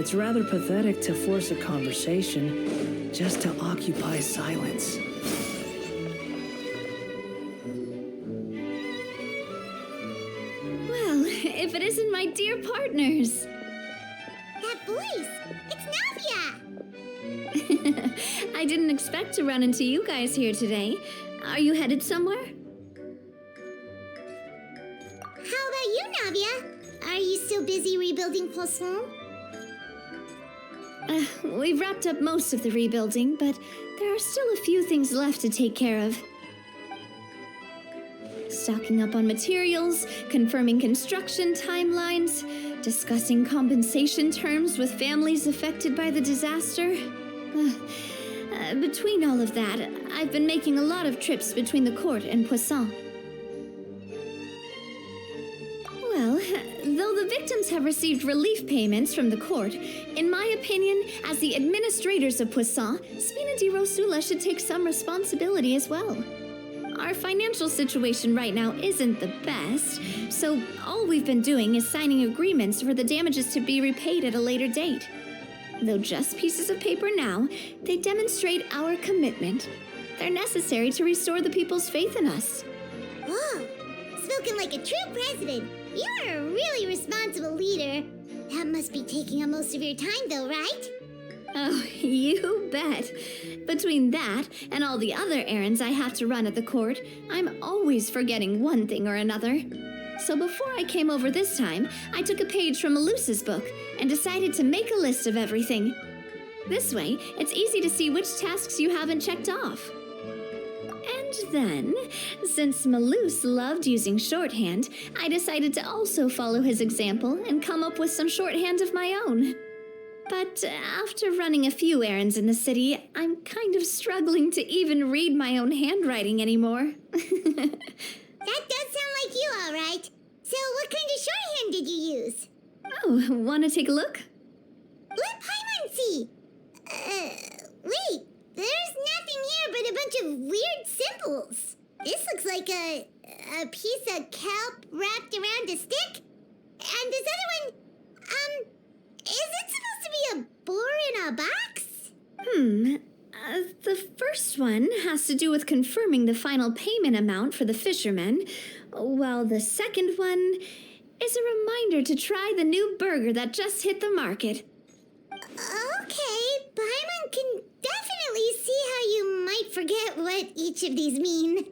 It's rather pathetic to force a conversation just to occupy silence. Well, if it isn't my dear partners. That voice! It's Navia! I didn't expect to run into you guys here today. Are you headed somewhere? How about you, Navia? Are you still busy rebuilding Poisson? We've wrapped up most of the rebuilding, but there are still a few things left to take care of. Stocking up on materials, confirming construction timelines, discussing compensation terms with families affected by the disaster. Between all of that, I've been making a lot of trips between the court and Poisson. Well, though the victims have received relief payments from the court, in my opinion, as the administrators of Poisson, Spina di Rosula should take some responsibility as well. Our financial situation right now isn't the best, so all we've been doing is signing agreements for the damages to be repaid at a later date. Though just pieces of paper now, they demonstrate our commitment. They're necessary to restore the people's faith in us. Whoa! Spoken like a true president. You're a really responsible leader. That must be taking up most of your time, though, right? Oh, you bet. Between that and all the other errands I have to run at the court, I'm always forgetting one thing or another. So before I came over this time, I took a page from Melusa's book and decided to make a list of everything. This way, it's easy to see which tasks you haven't checked off. And then, since Melus loved using shorthand, I decided to also follow his example and come up with some shorthand of my own. But after running a few errands in the city, I'm kind of struggling to even read my own handwriting anymore. That does sound like you, all right. So what kind of shorthand did you use? Oh, want to take a look? Let Paimon see. Wait. There's nothing here but a bunch of weird symbols. This looks like a piece of kelp wrapped around a stick. And this other one, is it supposed to be a boar in a box? The first one has to do with confirming the final payment amount for the fishermen, while the second one is a reminder to try the new burger that just hit the market. Okay, Paimon can definitely see how you might forget what each of these mean.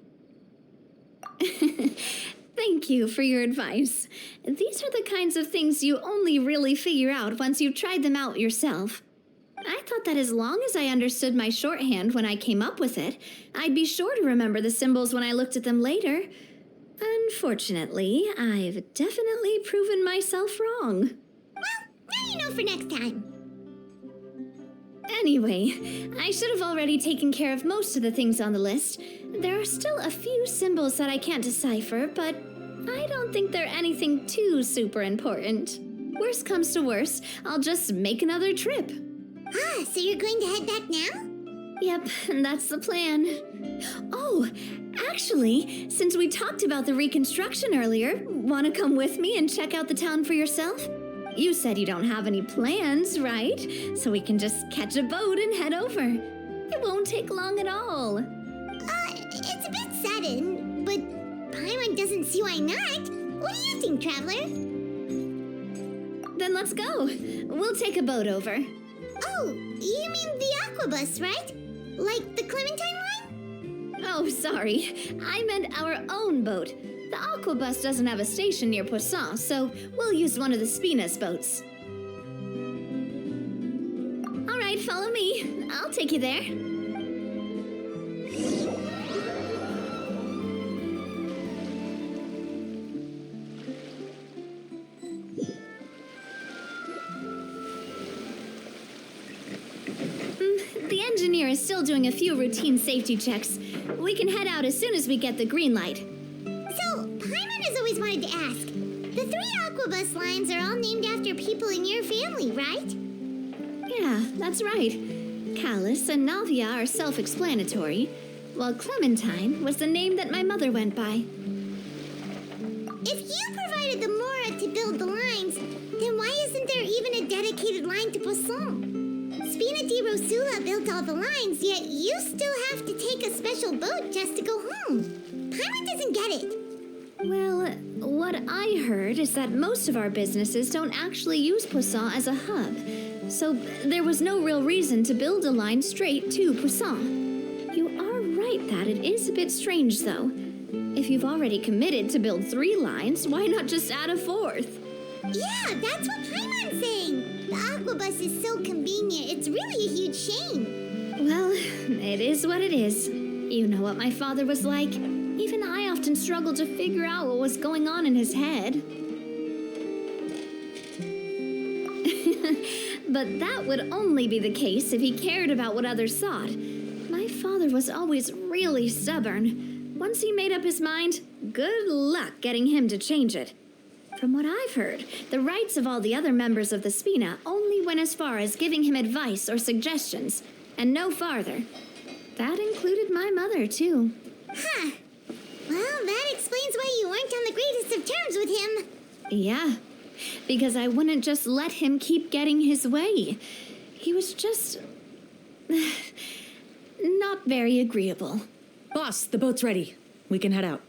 Thank you for your advice. These are the kinds of things you only really figure out once you've tried them out yourself. I thought that as long as I understood my shorthand when I came up with it, I'd be sure to remember the symbols when I looked at them later. Unfortunately, I've definitely proven myself wrong. Well, now you know for next time. Anyway, I should have already taken care of most of the things on the list. There are still a few symbols that I can't decipher, but I don't think they're anything too super important. Worst comes to worst, I'll just make another trip. Ah, so you're going to head back now? Yep, that's the plan. Oh, actually, since we talked about the reconstruction earlier, want to come with me and check out the town for yourself? You said you don't have any plans, right? So we can just catch a boat and head over. It won't take long at all. It's a bit sudden, but Paimon doesn't see why not. What do you think, Traveler? Then let's go. We'll take a boat over. Oh, you mean the aquabus, right? Like the Clementine line? Oh, sorry. I meant our own boat. The aquabus doesn't have a station near Poisson, so we'll use one of the Spina's boats. All right, follow me. I'll take you there. The engineer is still doing a few routine safety checks. We can head out as soon as we get the green light. So, Paimon has always wanted to ask. The 3 aquabus lines are all named after people in your family, right? Yeah, that's right. Callus and Navia are self-explanatory, while Clementine was the name that my mother went by. If you provided the Mora to build the lines, then why isn't there even a dedicated line to Poisson. Spina di Rosula built all the lines, yet you still have to take a special boat just to go home. Paimon doesn't get it. Well, what I heard is that most of our businesses don't actually use Poisson as a hub, so there was no real reason to build a line straight to Poisson. You are right that it is a bit strange, though. If you've already committed to build 3 lines, why not just add a 4th? Yeah, that's what Paimon's saying. The Aquabus is so convenient, it's really a huge shame. Well, it is what it is. You know what my father was like. Even I often struggled to figure out what was going on in his head. But that would only be the case if he cared about what others thought. My father was always really stubborn. Once he made up his mind, good luck getting him to change it. From what I've heard, the rights of all the other members of the Spina only went as far as giving him advice or suggestions, and no farther. That included my mother, too. Huh. Well, that explains why you weren't on the greatest of terms with him. Yeah, because I wouldn't just let him keep getting his way. He was just... not very agreeable. Boss, the boat's ready. We can head out.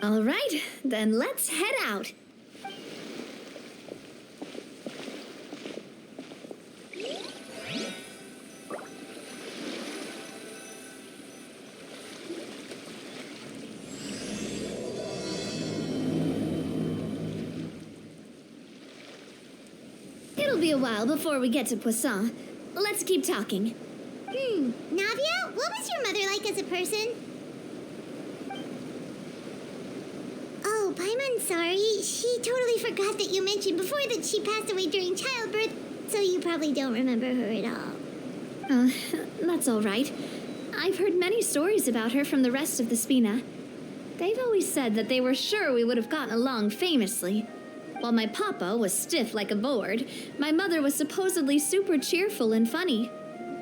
All right, then let's head out. It'll be a while before we get to Poisson. Let's keep talking. Navia, what was your mother like as a person? Oh, Paimon's sorry. She totally forgot that you mentioned before that she passed away during childbirth, so you probably don't remember her at all. That's all right. I've heard many stories about her from the rest of the Spina. They've always said that they were sure we would have gotten along famously. While my papa was stiff like a board, my mother was supposedly super cheerful and funny.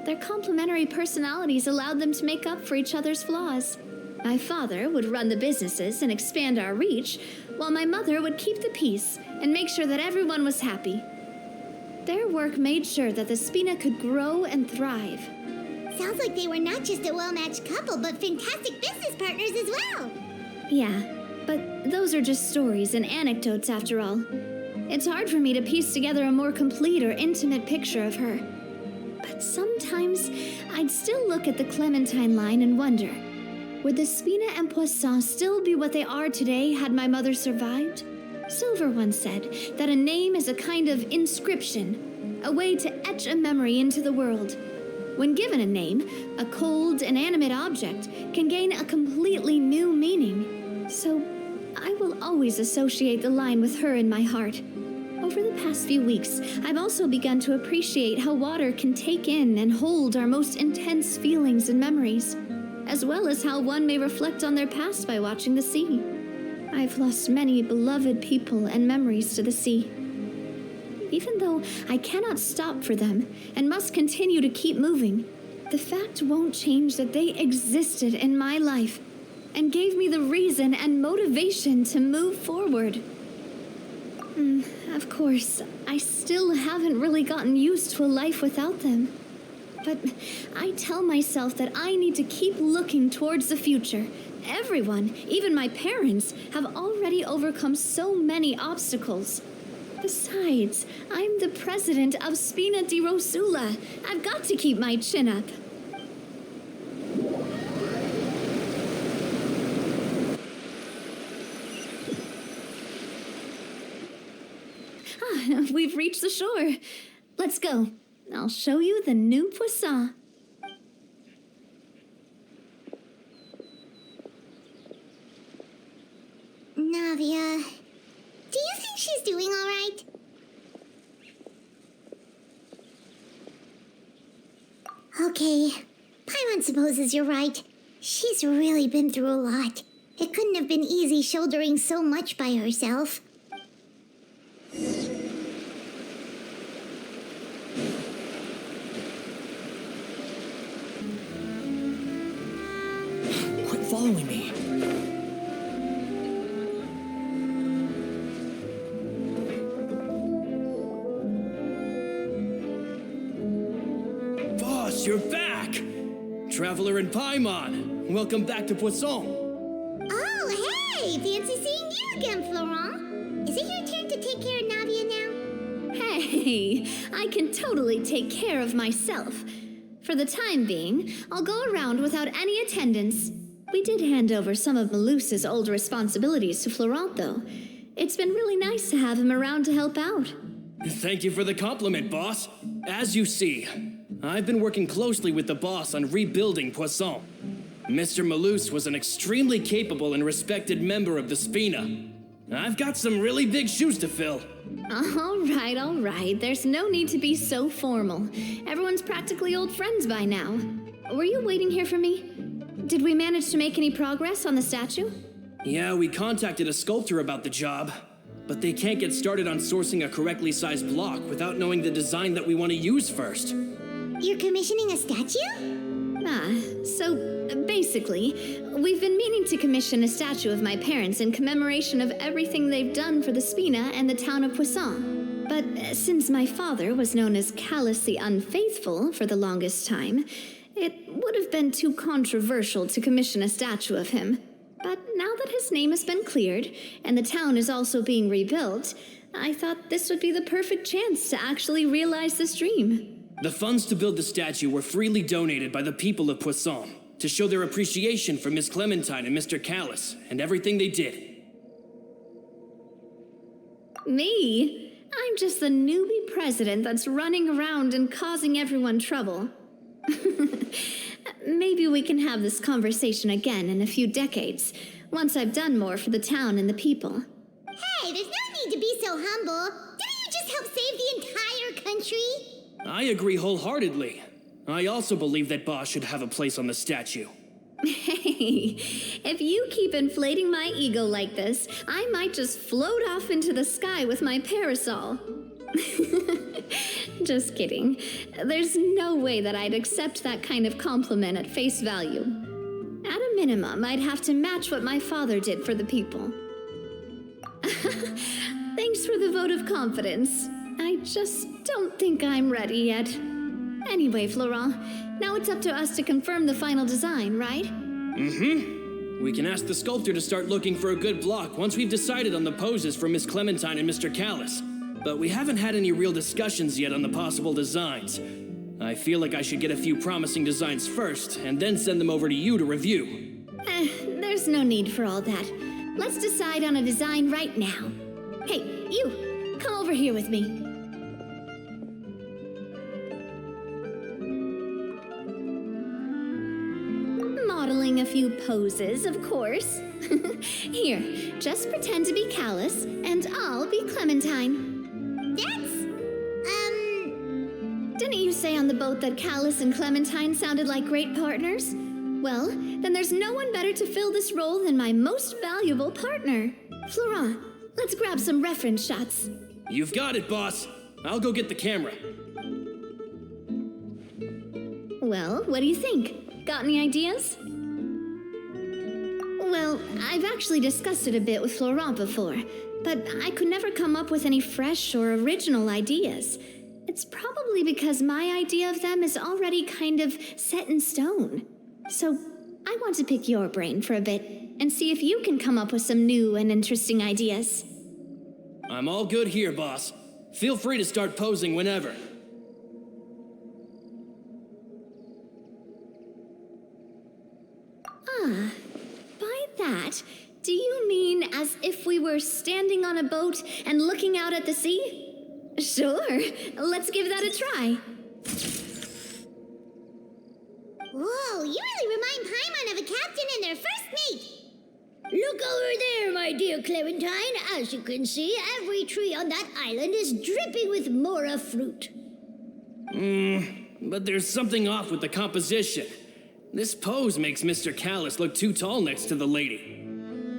Their complementary personalities allowed them to make up for each other's flaws. My father would run the businesses and expand our reach, while my mother would keep the peace and make sure that everyone was happy. Their work made sure that the Spina could grow and thrive. Sounds like they were not just a well-matched couple, but fantastic business partners as well. Yeah, but those are just stories and anecdotes after all. It's hard for me to piece together a more complete or intimate picture of her. But sometimes I'd still look at the Clementine line and wonder, would the Spina and Poisson still be what they are today had my mother survived? Silver once said that a name is a kind of inscription, a way to etch a memory into the world. When given a name, a cold, inanimate object can gain a completely new meaning. So I will always associate the line with her in my heart. Over the past few weeks, I've also begun to appreciate how water can take in and hold our most intense feelings and memories, as well as how one may reflect on their past by watching the sea. I've lost many beloved people and memories to the sea. Even though I cannot stop for them and must continue to keep moving, the fact won't change that they existed in my life and gave me the reason and motivation to move forward. Of course, I still haven't really gotten used to a life without them. But I tell myself that I need to keep looking towards the future. Everyone, even my parents, have already overcome so many obstacles. Besides, I'm the president of Spina di Rosula. I've got to keep my chin up. We've reached the shore. Let's go. I'll show you the new Poisson. Navia, do you think she's doing all right? Okay, Paimon supposes you're right. She's really been through a lot. It couldn't have been easy shouldering so much by herself. Quit following me. you're back! Traveler in Paimon, welcome back to Poisson. Oh, hey! Fancy seeing you again, Florent. Is it your turn to take care of Navia now? Hey, I can totally take care of myself. For the time being, I'll go around without any attendance. We did hand over some of Malus's old responsibilities to Florent, though. It's been really nice to have him around to help out. Thank you for the compliment, boss. As you see, I've been working closely with the boss on rebuilding Poisson. Mr. Malus was an extremely capable and respected member of the Spina. I've got some really big shoes to fill. All right. There's no need to be so formal. Everyone's practically old friends by now. Were you waiting here for me? Did we manage to make any progress on the statue? Yeah, we contacted a sculptor about the job, but they can't get started on sourcing a correctly sized block without knowing the design that we want to use first. You're commissioning a statue? So basically, we've been meaning to commission a statue of my parents in commemoration of everything they've done for the Spina and the town of Poisson. But since my father was known as Callus the Unfaithful for the longest time, it would have been too controversial to commission a statue of him. But now that his name has been cleared, and the town is also being rebuilt, I thought this would be the perfect chance to actually realize this dream. The funds to build the statue were freely donated by the people of Poisson to show their appreciation for Miss Clementine and Mr. Callus and everything they did. Me? I'm just the newbie president that's running around and causing everyone trouble. Maybe we can have this conversation again in a few decades, once I've done more for the town and the people. Hey, there's no need to be so humble. Didn't you just help save the entire country? I agree wholeheartedly. I also believe that Boss should have a place on the statue. Hey, if you keep inflating my ego like this, I might just float off into the sky with my parasol. Just kidding. There's no way that I'd accept that kind of compliment at face value. At a minimum, I'd have to match what my father did for the people. Thanks for the vote of confidence. I just don't think I'm ready yet. Anyway, Florent, now it's up to us to confirm the final design, right? Mm-hmm. We can ask the sculptor to start looking for a good block once we've decided on the poses for Miss Clementine and Mr. Callus. But we haven't had any real discussions yet on the possible designs. I feel like I should get a few promising designs first, and then send them over to you to review. There's no need for all that. Let's decide on a design right now. Hey, you! Come over here with me. Modeling a few poses, of course. Here, just pretend to be Callus, and I'll be Clementine. Didn't you say on the boat that Callus and Clementine sounded like great partners? Well, then there's no one better to fill this role than my most valuable partner. Florent, let's grab some reference shots. You've got it, boss. I'll go get the camera. Well, what do you think? Got any ideas? Well, I've actually discussed it a bit with Florent before, but I could never come up with any fresh or original ideas. It's probably because my idea of them is already kind of set in stone. So I want to pick your brain for a bit and see if you can come up with some new and interesting ideas. I'm all good here, boss. Feel free to start posing whenever. By that, do you mean as if we were standing on a boat and looking out at the sea? Sure, let's give that a try. Whoa, you really remind Paimon of a captain and their first mate. Look over there, my dear Clementine. As you can see, every tree on that island is dripping with mora fruit. But there's something off with the composition. This pose makes Mr. Callus look too tall next to the lady.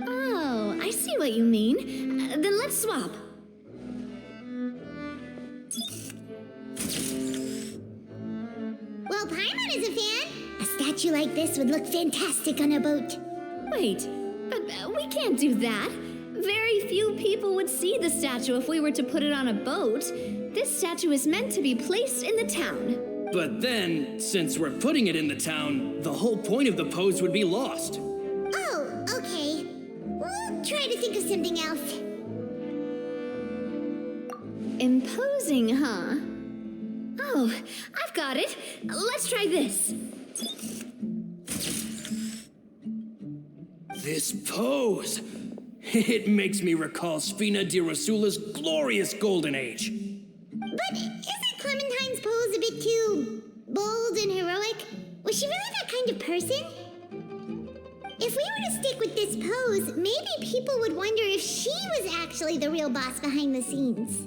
Oh, I see what you mean. Then let's swap. Well, Paimon is a fan. A statue like this would look fantastic on a boat. Wait, but we can't do that. Very few people would see the statue if we were to put it on a boat. This statue is meant to be placed in the town. But then, since we're putting it in the town, the whole point of the pose would be lost. Oh, okay. We'll try to think of something else. Imposing, huh? Oh, I've got it. Let's try this. This pose. It makes me recall Spina di Rosula's glorious golden age. But isn't Clementine's pose a bit too bold and heroic? Was she really that kind of person? If we were to stick with this pose, maybe people would wonder if she was actually the real boss behind the scenes.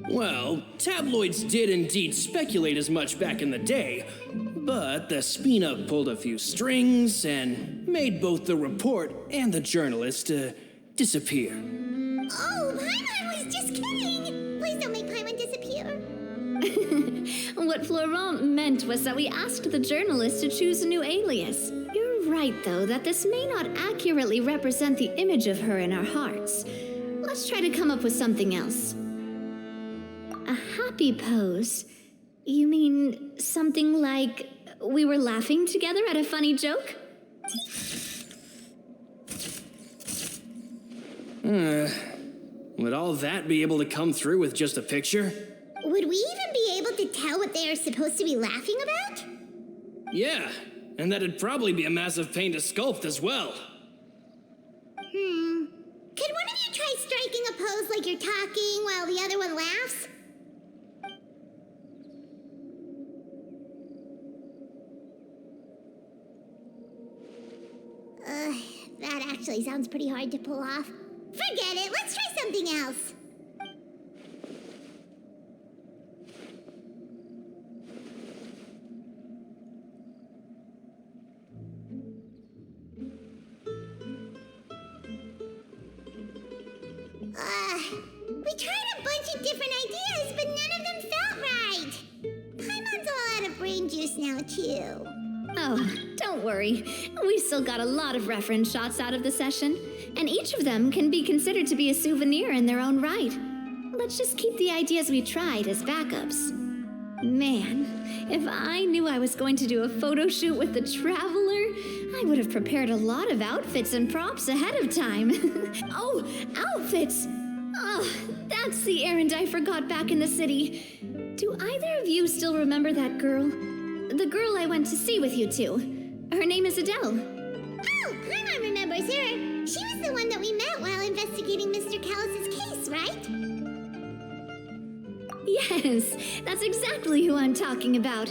Well, tabloids did indeed speculate as much back in the day, but the Spina pulled a few strings and made both the report and the journalist disappear. Oh, Paimon was just kidding! Please don't make Paimon disappear. What Florent meant was that we asked the journalist to choose a new alias. You're right, though, that this may not accurately represent the image of her in our hearts. Let's try to come up with something else. A happy pose? You mean something like we were laughing together at a funny joke? Would all that be able to come through with just a picture? Would we even be able to tell what they are supposed to be laughing about? Yeah, and that'd probably be a massive pain to sculpt as well. Could one of you try striking a pose like you're talking while the other one laughs? That actually sounds pretty hard to pull off. Forget it, let's try something else. We tried a bunch of different ideas, but none of them felt right. Paimon's all out of brain juice now, too. Oh, don't worry. We still got a lot of reference shots out of the session, and each of them can be considered to be a souvenir in their own right. Let's just keep the ideas we tried as backups. Man, if I knew I was going to do a photo shoot with the Traveler, I would have prepared a lot of outfits and props ahead of time. Oh, outfits! Oh, that's the errand I forgot back in the city. Do either of you still remember that girl? The girl I went to see with you two. Her name is Adele. Oh, Paimon remembers her. She was the one that we met while investigating Mr. Callus's case, right? Yes, that's exactly who I'm talking about.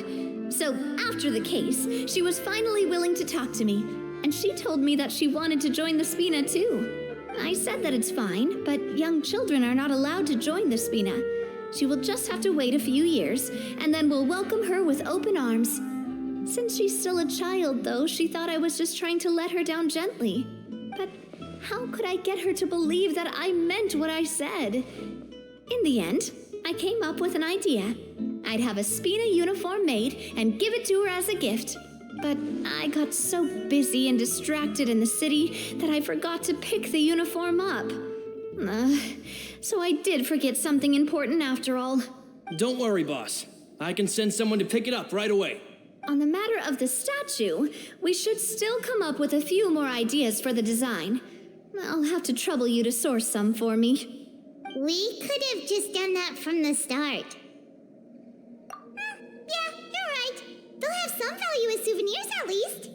So, after the case, she was finally willing to talk to me, and she told me that she wanted to join the Spina too. I said that it's fine, but young children are not allowed to join the Spina. She will just have to wait a few years, and then we'll welcome her with open arms. Since she's still a child, though, she thought I was just trying to let her down gently. But how could I get her to believe that I meant what I said? In the end, I came up with an idea. I'd have a Spina uniform made and give it to her as a gift. But I got so busy and distracted in the city that I forgot to pick the uniform up. So I did forget something important after all. Don't worry, boss. I can send someone to pick it up right away. On the matter of the statue, we should still come up with a few more ideas for the design. I'll have to trouble you to source some for me. We could have just done that from the start. Yeah, you're right. They'll have some value as souvenirs at least.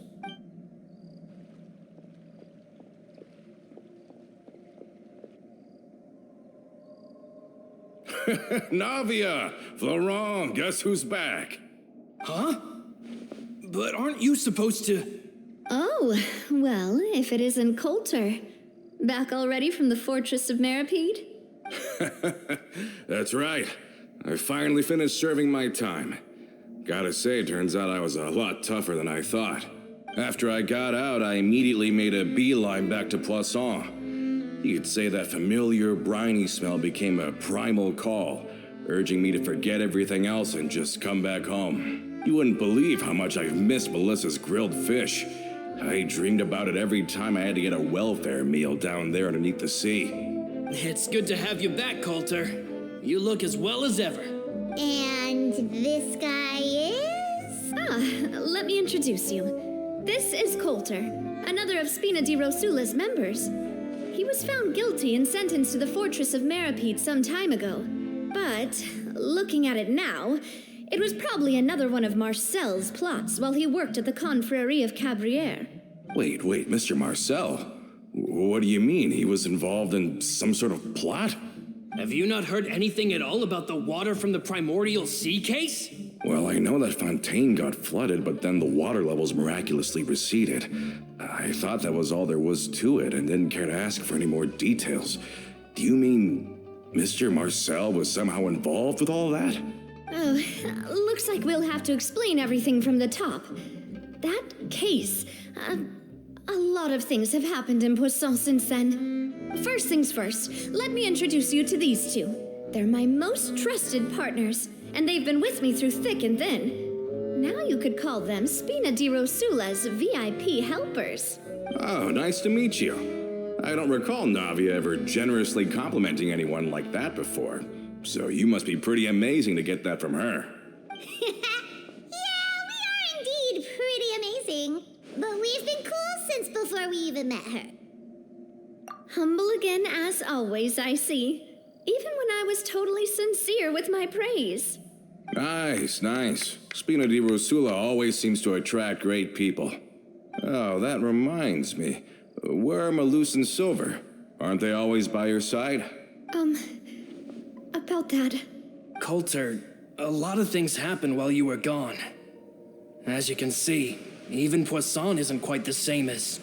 Navia! Florent, guess who's back? Huh? But aren't you supposed to... Oh, well, if it isn't Coulter. Back already from the Fortress of Meripede? That's right. I finally finished serving my time. Gotta say, turns out I was a lot tougher than I thought. After I got out, I immediately made a beeline back to Poisson. You could say that familiar, briny smell became a primal call, urging me to forget everything else and just come back home. You wouldn't believe how much I've missed Melissa's grilled fish. I dreamed about it every time I had to get a welfare meal down there underneath the sea. It's good to have you back, Coulter. You look as well as ever. And this guy is? Let me introduce you. This is Coulter, another of Spina di Rosula's members. He was found guilty and sentenced to the Fortress of Meripede some time ago. But, looking at it now, it was probably another one of Marcel's plots while he worked at the Confrérie of Cabrières. Wait, Mr. Marcel? What do you mean? He was involved in some sort of plot? Have you not heard anything at all about the water from the primordial sea case? Well, I know that Fontaine got flooded, but then the water levels miraculously receded. I thought that was all there was to it and didn't care to ask for any more details. Do you mean Mr. Marcel was somehow involved with all that? Oh, looks like we'll have to explain everything from the top. That case, a lot of things have happened in Poisson since then. First things first, let me introduce you to these two. They're my most trusted partners, and they've been with me through thick and thin. Now you could call them Spina di Rosula's VIP helpers. Oh, nice to meet you. I don't recall Navia ever generously complimenting anyone like that before. So you must be pretty amazing to get that from her. Yeah, we are indeed pretty amazing. But we've been cool since before we even met her. Humble again as always, I see. Even when I was totally sincere with my praise. Nice. Spina di Rosula always seems to attract great people. Oh, that reminds me. Where are Malus and Silver? Aren't they always by your side? About that. Coulter, a lot of things happened while you were gone. As you can see, even Poisson isn't quite the same as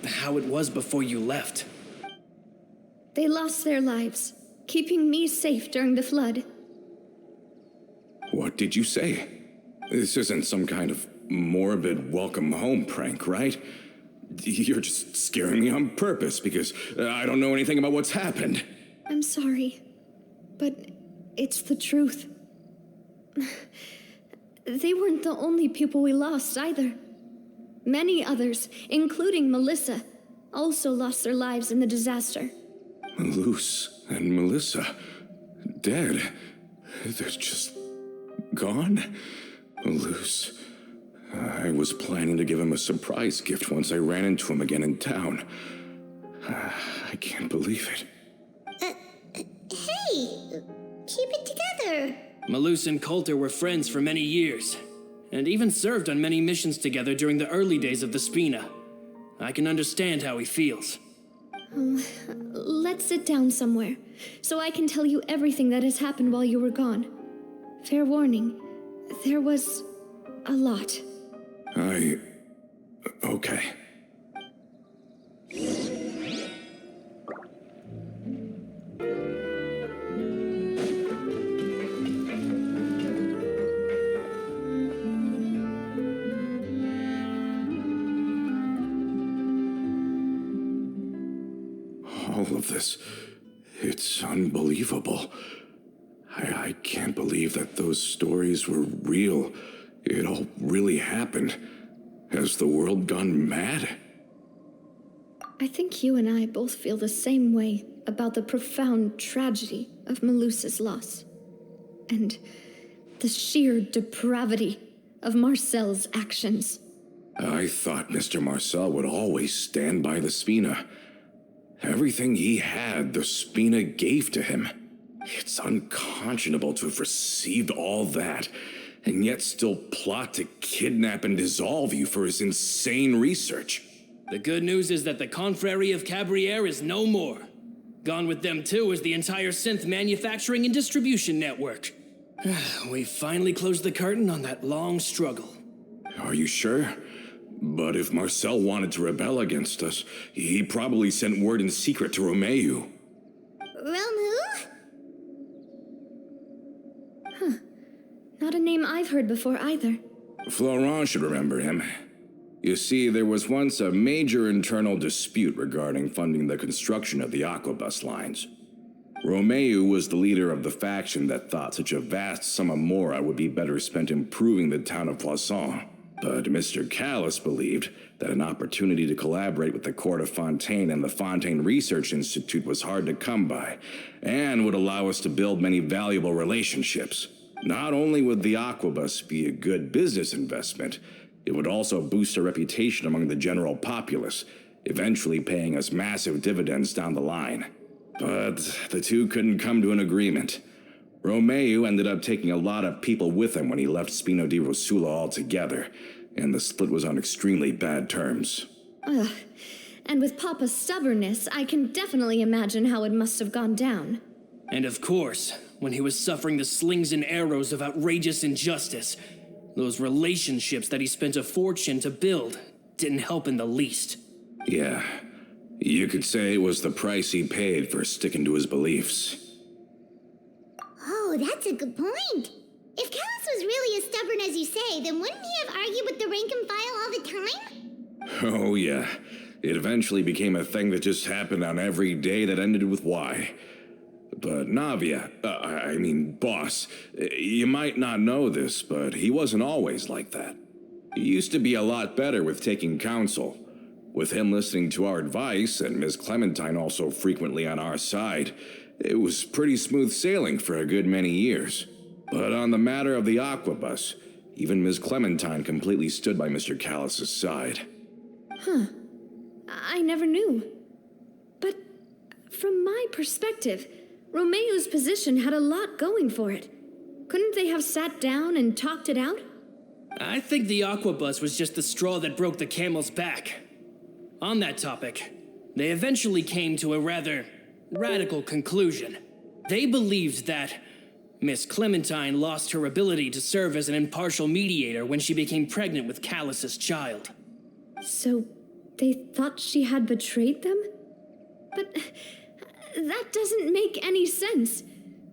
how it was before you left. They lost their lives, keeping me safe during the flood. What did you say? This isn't some kind of morbid welcome home prank, right? You're just scaring me on purpose because I don't know anything about what's happened. I'm sorry, but it's the truth. They weren't the only people we lost either. Many others, including Melissa, also lost their lives in the disaster. Malus and Melissa, dead. They're just gone. Malus. I was planning to give him a surprise gift once I ran into him again in town. I can't believe it. Hey, keep it together. Malus and Coulter were friends for many years, and even served on many missions together during the early days of the Spina. I can understand how he feels. Let's sit down somewhere, so I can tell you everything that has happened while you were gone. Fair warning, there was a lot. Okay. All of this, it's unbelievable. I can't believe that those stories were real. It all really happened. Has the world gone mad? I think you and I both feel the same way about the profound tragedy of Melusa's loss. And the sheer depravity of Marcel's actions. I thought Mr. Marcel would always stand by the Spina. Everything he had, the Spina gave to him. It's unconscionable to have received all that, and yet still plot to kidnap and dissolve you for his insane research. The good news is that the Confrérie of Cabrières is no more. Gone with them too is the entire synth manufacturing and distribution network. We finally closed the curtain on that long struggle. Are you sure? But if Marcel wanted to rebel against us, he probably sent word in secret to Romeu. Romu? Not a name I've heard before either. Florent should remember him. You see, there was once a major internal dispute regarding funding the construction of the aquabus lines. Romeu was the leader of the faction that thought such a vast sum of mora would be better spent improving the town of Poisson. But Mr. Callis believed that an opportunity to collaborate with the court of Fontaine and the Fontaine Research Institute was hard to come by, and would allow us to build many valuable relationships. Not only would the Aquabus be a good business investment, it would also boost our reputation among the general populace, eventually paying us massive dividends down the line. But the two couldn't come to an agreement. Romeo ended up taking a lot of people with him when he left Spino di Rosula altogether, and the split was on extremely bad terms. Ugh. And with Papa's stubbornness, I can definitely imagine how it must have gone down. And of course, when he was suffering the slings and arrows of outrageous injustice, those relationships that he spent a fortune to build didn't help in the least. Yeah, you could say it was the price he paid for sticking to his beliefs. Oh, that's a good point. If Callus was really as stubborn as you say, then wouldn't he have argued with the rank and file all the time? Oh yeah, it eventually became a thing that just happened on every day that ended with Y. But Navia, boss, you might not know this, but he wasn't always like that. He used to be a lot better with taking counsel. With him listening to our advice, and Miss Clementine also frequently on our side, it was pretty smooth sailing for a good many years. But on the matter of the Aquabus, even Miss Clementine completely stood by Mr. Callus's side. Huh. I never knew. But from my perspective, Romeo's position had a lot going for it. Couldn't they have sat down and talked it out? I think the Aquabus was just the straw that broke the camel's back. On that topic, they eventually came to a rather radical conclusion. They believed that Miss Clementine lost her ability to serve as an impartial mediator when she became pregnant with Callus's child. So they thought she had betrayed them? But that doesn't make any sense.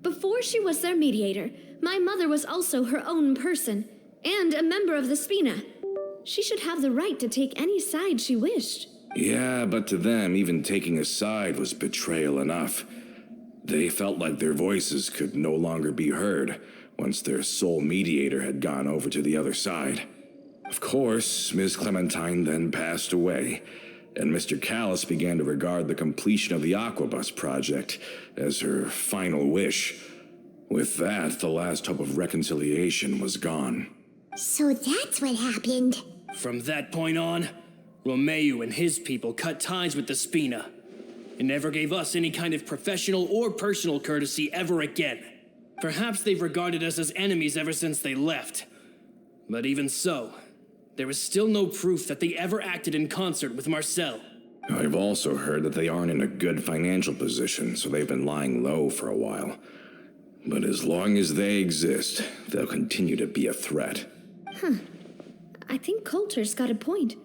Before she was their mediator, my mother was also her own person, and a member of the Spina. She should have the right to take any side she wished. Yeah, but to them, even taking a side was betrayal enough. They felt like their voices could no longer be heard once their sole mediator had gone over to the other side. Of course, Miss Clementine then passed away, and Mr. Callus began to regard the completion of the Aquabus project as her final wish. With that, the last hope of reconciliation was gone. So that's what happened. From that point on, Romeo and his people cut ties with the Spina, and never gave us any kind of professional or personal courtesy ever again. Perhaps they've regarded us as enemies ever since they left. But even so, there is still no proof that they ever acted in concert with Marcel. I've also heard that they aren't in a good financial position, so they've been lying low for a while. But as long as they exist, they'll continue to be a threat. I think Coulter's got a point.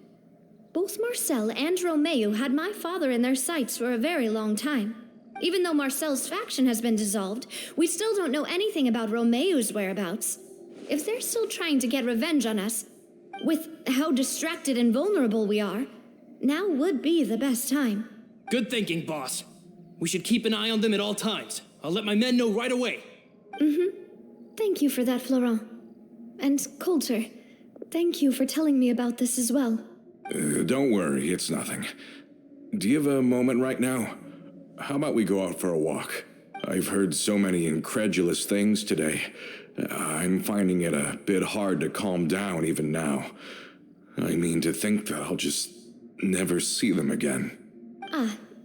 Both Marcel and Romeo had my father in their sights for a very long time. Even though Marcel's faction has been dissolved, we still don't know anything about Romeo's whereabouts. If they're still trying to get revenge on us, with how distracted and vulnerable we are, now would be the best time. Good thinking, boss. We should keep an eye on them at all times. I'll let my men know right away. Thank you for that, Florent. And Coulter, thank you for telling me about this as well. Don't worry, it's nothing. Do you have a moment right now? How about we go out for a walk? I've heard so many incredulous things today. I'm finding it a bit hard to calm down even now. I mean, to think that I'll just never see them again.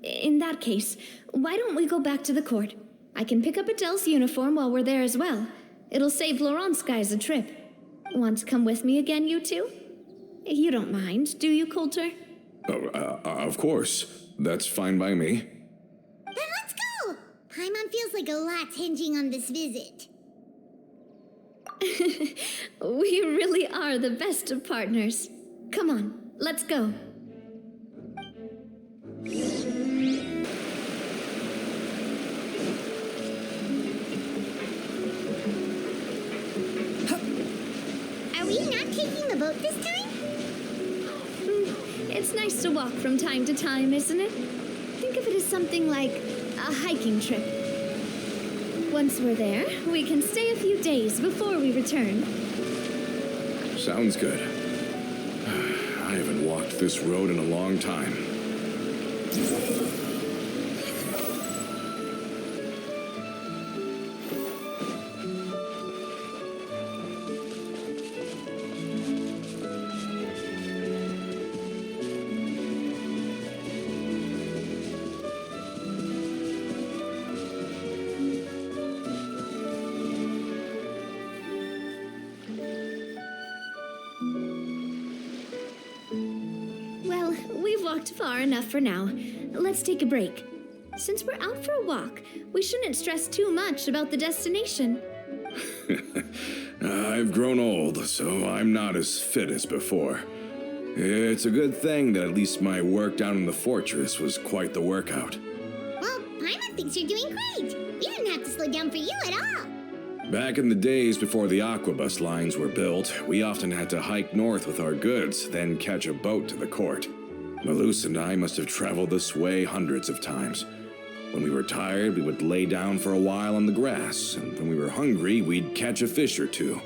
In that case, why don't we go back to the court? I can pick up Adele's uniform while we're there as well. It'll save Laurent's guys a trip. Want to come with me again, you two? You don't mind, do you, Coulter? Of course. That's fine by me. Then let's go! Paimon feels like a lot's hinging on this visit. We really are the best of partners. Come on, let's go. Are we not taking the boat this time? It's nice to walk from time to time, isn't it? Think of it as something like a hiking trip. Once we're there, we can stay a few days before we return. Sounds good. I haven't walked this road in a long time. walked far enough for now. Let's take a break. Since we're out for a walk, we shouldn't stress too much about the destination. I've grown old, so I'm not as fit as before. It's a good thing that at least my work down in the fortress was quite the workout. Well, Paimon thinks you're doing great. We didn't have to slow down for you at all. Back in the days before the aquabus lines were built, we often had to hike north with our goods, then catch a boat to the court. Malus and I must have traveled this way hundreds of times. When we were tired, we would lay down for a while on the grass, and when we were hungry, we'd catch a fish or two.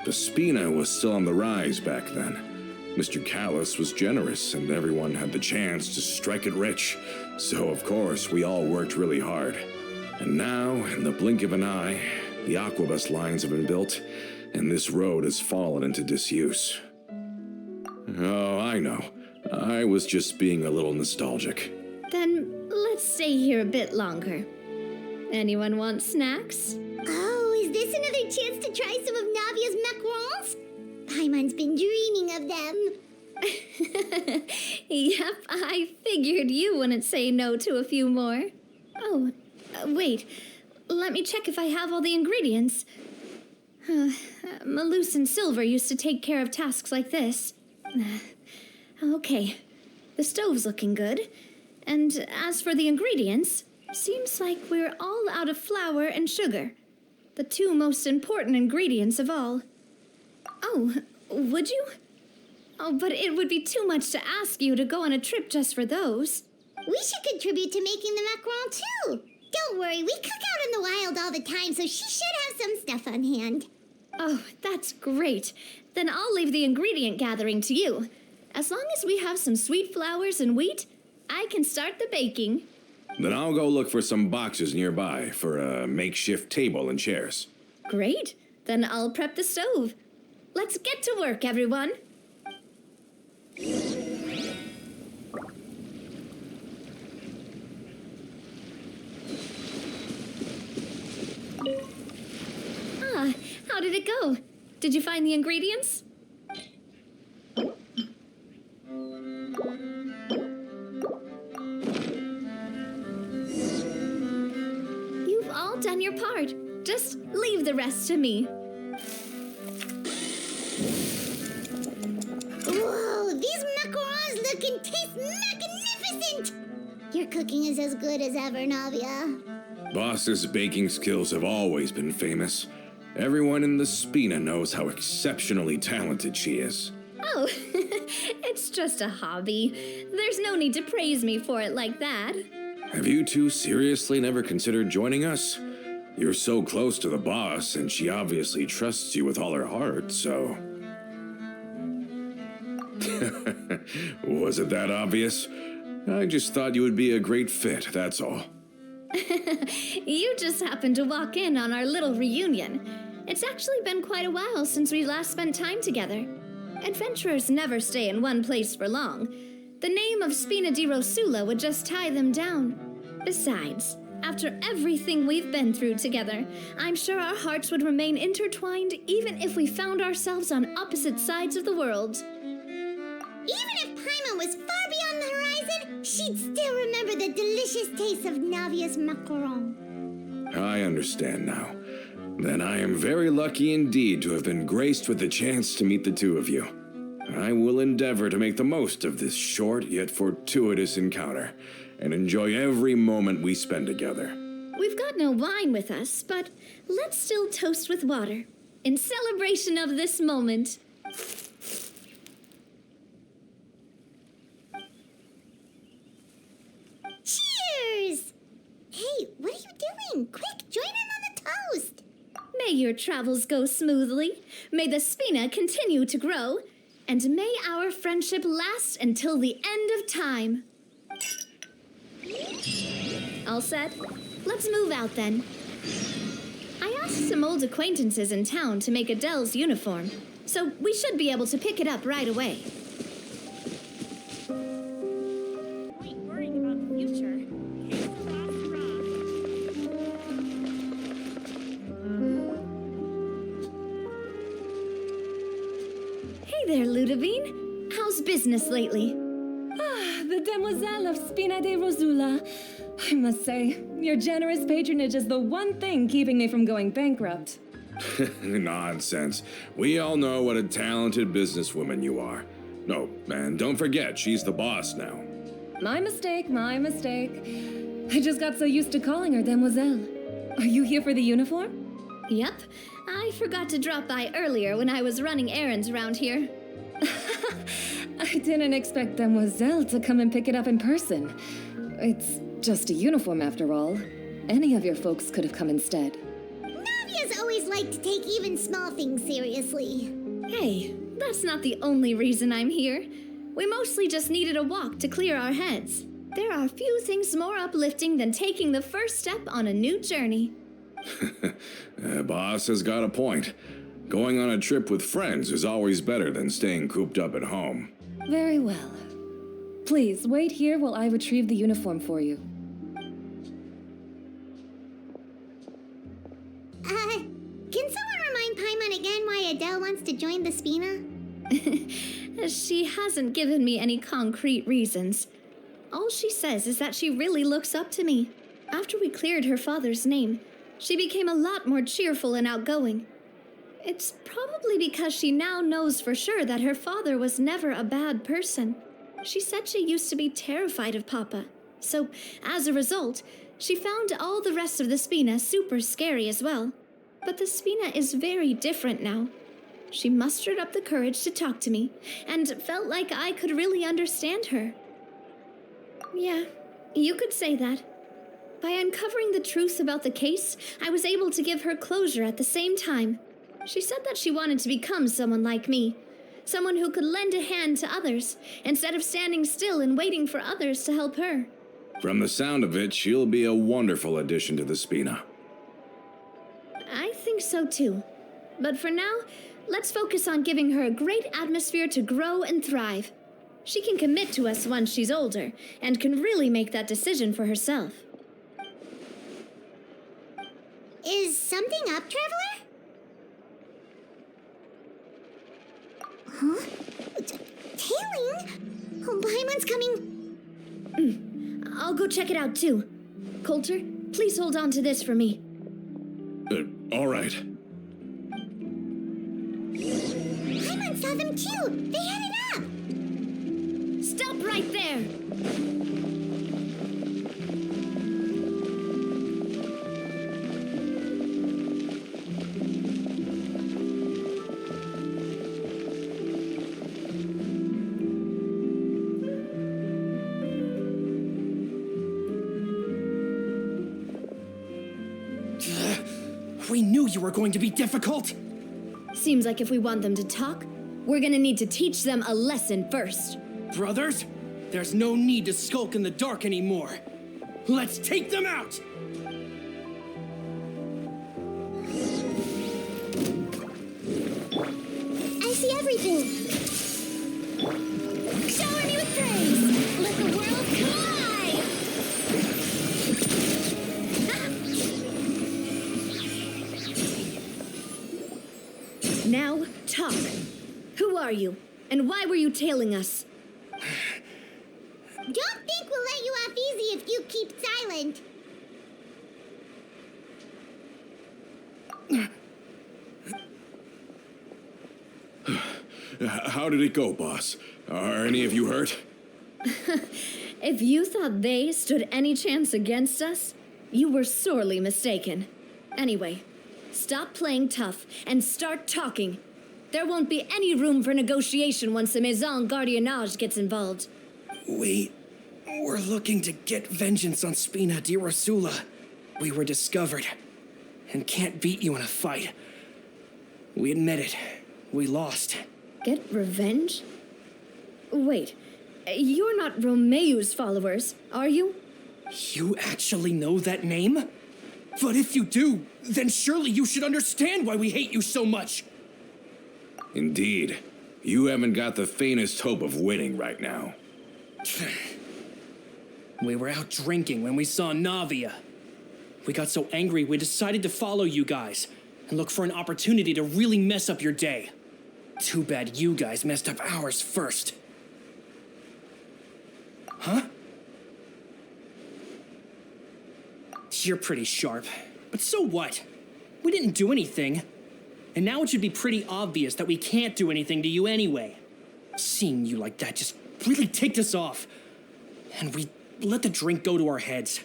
The Spina was still on the rise back then. Mr. Callis was generous, and everyone had the chance to strike it rich. So, of course, we all worked really hard. And now, in the blink of an eye, the aquabus lines have been built, and this road has fallen into disuse. Oh, I know. I was just being a little nostalgic. Then let's stay here a bit longer. Anyone want snacks? Oh, is this another chance to try some of Navia's macarons? Paimon's been dreaming of them. Yep, I figured you wouldn't say no to a few more. Oh, wait. Let me check if I have all the ingredients. Malus and Silver used to take care of tasks like this. Okay, the stove's looking good. And as for the ingredients, seems like we're all out of flour and sugar. The two most important ingredients of all. Oh, would you? Oh, but it would be too much to ask you to go on a trip just for those. We should contribute to making the macaron too. Don't worry, we cook out in the wild all the time, so she should have some stuff on hand. Oh, that's great. Then I'll leave the ingredient gathering to you. As long as we have some sweet flours and wheat, I can start the baking. Then I'll go look for some boxes nearby for a makeshift table and chairs. Great. Then I'll prep the stove. Let's get to work, everyone. How did it go? Did you find the ingredients? You've all done your part. Just leave the rest to me. Whoa, these macarons look and taste magnificent! Your cooking is as good as ever, Navia. Boss's baking skills have always been famous. Everyone in the Spina knows how exceptionally talented she is. Oh, it's just a hobby. There's no need to praise me for it like that. Have you two seriously never considered joining us? You're so close to the boss, and she obviously trusts you with all her heart, so... Was it that obvious? I just thought you would be a great fit, that's all. You just happened to walk in on our little reunion. It's actually been quite a while since we last spent time together. Adventurers never stay in one place for long. The name of Spina di Rosula would just tie them down. Besides, after everything we've been through together, I'm sure our hearts would remain intertwined even if we found ourselves on opposite sides of the world. Even if Paimon was far beyond the horizon, she'd still remember the delicious taste of Navia's macaron. I understand now. Then I am very lucky indeed to have been graced with the chance to meet the two of you. I will endeavor to make the most of this short yet fortuitous encounter, and enjoy every moment we spend together. We've got no wine with us, but let's still toast with water, in celebration of this moment. Cheers! Hey, what are you doing? Quick, join in on the toast! May your travels go smoothly, may the Spina continue to grow, and may our friendship last until the end of time. All set? Let's move out then. I asked some old acquaintances in town to make Adele's uniform, so we should be able to pick it up right away. Worrying about the future. Hey there, Ludovine. How's business lately? The Demoiselle of Spina de Rosula. I must say, your generous patronage is the one thing keeping me from going bankrupt. Nonsense. We all know what a talented businesswoman you are. No, and don't forget, she's the boss now. My mistake, my mistake. I just got so used to calling her Demoiselle. Are you here for the uniform? Yep. I forgot to drop by earlier when I was running errands around here. I didn't expect Demoiselle to come and pick it up in person. It's just a uniform after all. Any of your folks could have come instead. Navia's always liked to take even small things seriously. Hey, that's not the only reason I'm here. We mostly just needed a walk to clear our heads. There are few things more uplifting than taking the first step on a new journey. Boss has got a point. Going on a trip with friends is always better than staying cooped up at home. Very well. Please, wait here while I retrieve the uniform for you. Can someone remind Paimon again why Adele wants to join the Spina? She hasn't given me any concrete reasons. All she says is that she really looks up to me. After we cleared her father's name, she became a lot more cheerful and outgoing. It's probably because she now knows for sure that her father was never a bad person. She said she used to be terrified of Papa. So, as a result, she found all the rest of the Spina super scary as well. But the Spina is very different now. She mustered up the courage to talk to me, and felt like I could really understand her. Yeah, you could say that. By uncovering the truth about the case, I was able to give her closure at the same time. She said that she wanted to become someone like me. Someone who could lend a hand to others, instead of standing still and waiting for others to help her. From the sound of it, she'll be a wonderful addition to the Spina. I think so too. But for now, let's focus on giving her a great atmosphere to grow and thrive. She can commit to us once she's older, and can really make that decision for herself. Is something up, Traveler? Huh? Tailing? Oh, Paimon's coming. I'll go check it out too. Coulter, please hold on to this for me. All right. Paimon saw them too. They headed up. Stop right there! We knew you were going to be difficult! Seems like if we want them to talk, we're gonna need to teach them a lesson first. Brothers, there's no need to skulk in the dark anymore. Let's take them out! I see everything. Shower me with praise! Let the world collide! Now, talk. Who are you? And why were you tailing us? Don't think we'll let you off easy if you keep silent. How did it go, boss? Are any of you hurt? If you thought they stood any chance against us, you were sorely mistaken. Anyway, stop playing tough and start talking. There won't be any room for negotiation once the Maison Gardiennage gets involved. We're looking to get vengeance on Spina di Rosula. We were discovered, and can't beat you in a fight. We admit it. We lost. Get revenge? Wait, you're not Romeu's followers, are you? You actually know that name? But if you do, then surely you should understand why we hate you so much. Indeed. You haven't got the faintest hope of winning right now. We were out drinking when we saw Navia. We got so angry we decided to follow you guys and look for an opportunity to really mess up your day. Too bad you guys messed up ours first. Huh? You're pretty sharp. But so what? We didn't do anything. And now it should be pretty obvious that we can't do anything to you anyway. Seeing you like that just really ticked us off. And we let the drink go to our heads.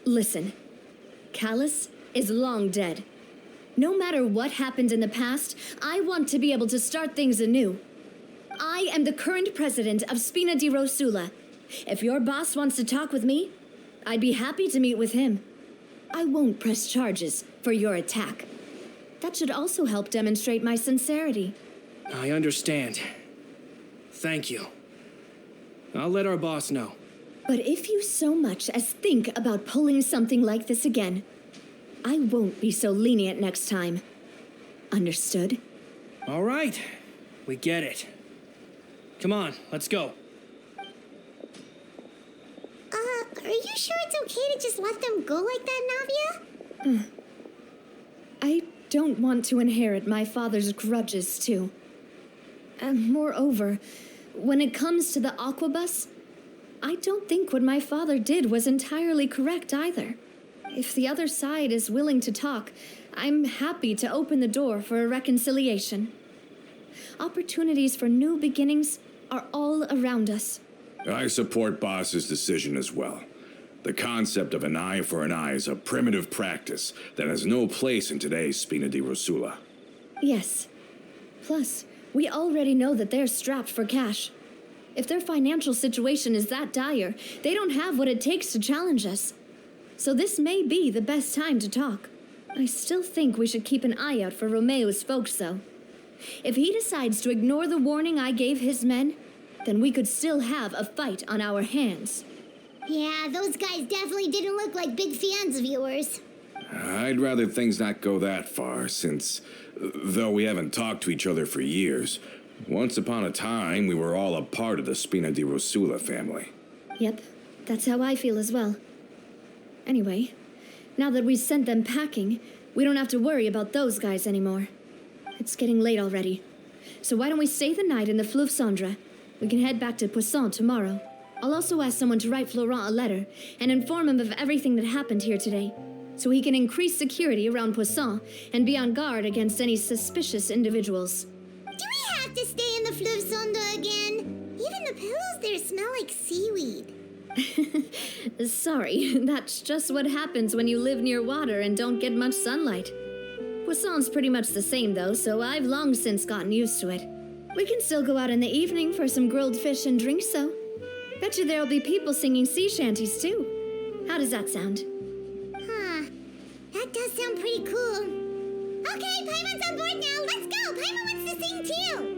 Listen, Callus is long dead. No matter what happened in the past, I want to be able to start things anew. I am the current president of Spina di Rosula. If your boss wants to talk with me, I'd be happy to meet with him. I won't press charges for your attack. That should also help demonstrate my sincerity. I understand. Thank you. I'll let our boss know. But if you so much as think about pulling something like this again, I won't be so lenient next time. Understood? All right. We get it. Come on, let's go. Are you sure it's okay to just let them go like that, Navia? I don't want to inherit my father's grudges, too. And moreover, when it comes to the Aquabus, I don't think what my father did was entirely correct either. If the other side is willing to talk, I'm happy to open the door for a reconciliation. Opportunities for new beginnings are all around us. I support Boss's decision as well. The concept of an eye for an eye is a primitive practice that has no place in today's Spina di Rosula. Yes. Plus, we already know that they're strapped for cash. If their financial situation is that dire, they don't have what it takes to challenge us. So this may be the best time to talk. I still think we should keep an eye out for Romeo's folks, though. If he decides to ignore the warning I gave his men, then we could still have a fight on our hands. Yeah, those guys definitely didn't look like big fans of yours. I'd rather things not go that far, since, though we haven't talked to each other for years, once upon a time we were all a part of the Spina di Rosula family. Yep, that's how I feel as well. Anyway, now that we sent them packing, we don't have to worry about those guys anymore. It's getting late already. So why don't we stay the night in the Fleuve Cendre? We can head back to Poisson tomorrow. I'll also ask someone to write Florent a letter and inform him of everything that happened here today, so he can increase security around Poisson and be on guard against any suspicious individuals. Do we have to stay in the Fleuve Cendre again? Even the pillows there smell like seaweed. Sorry, that's just what happens when you live near water and don't get much sunlight. Poisson's pretty much the same though, so I've long since gotten used to it. We can still go out in the evening for some grilled fish and drinks, though. Bet you there'll be people singing sea shanties, too. How does that sound? Huh. That does sound pretty cool. Okay, Paimon's on board now. Let's go. Paimon wants to sing too.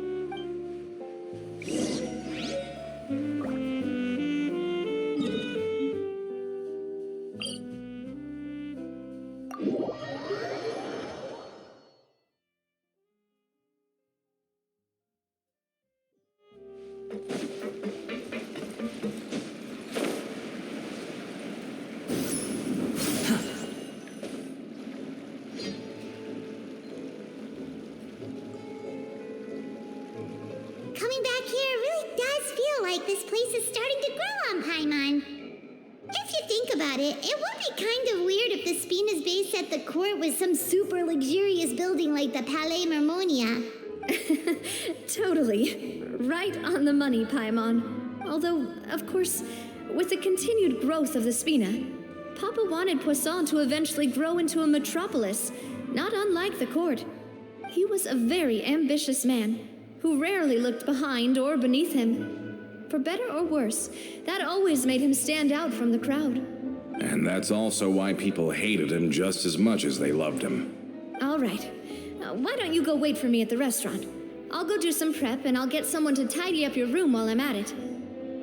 Coming back here really does feel like this place is starting to grow on Paimon. If you think about it, it would be kind of weird if the Spina's base at the court was some super luxurious building like the Palais Mermonia. Totally. Right on the money, Paimon. Although, of course, with the continued growth of the Spina, Papa wanted Poisson to eventually grow into a metropolis, not unlike the court. He was a very ambitious man, who rarely looked behind or beneath him. For better or worse, that always made him stand out from the crowd. And that's also why people hated him just as much as they loved him. All right. Why don't you go wait for me at the restaurant? I'll go do some prep and I'll get someone to tidy up your room while I'm at it.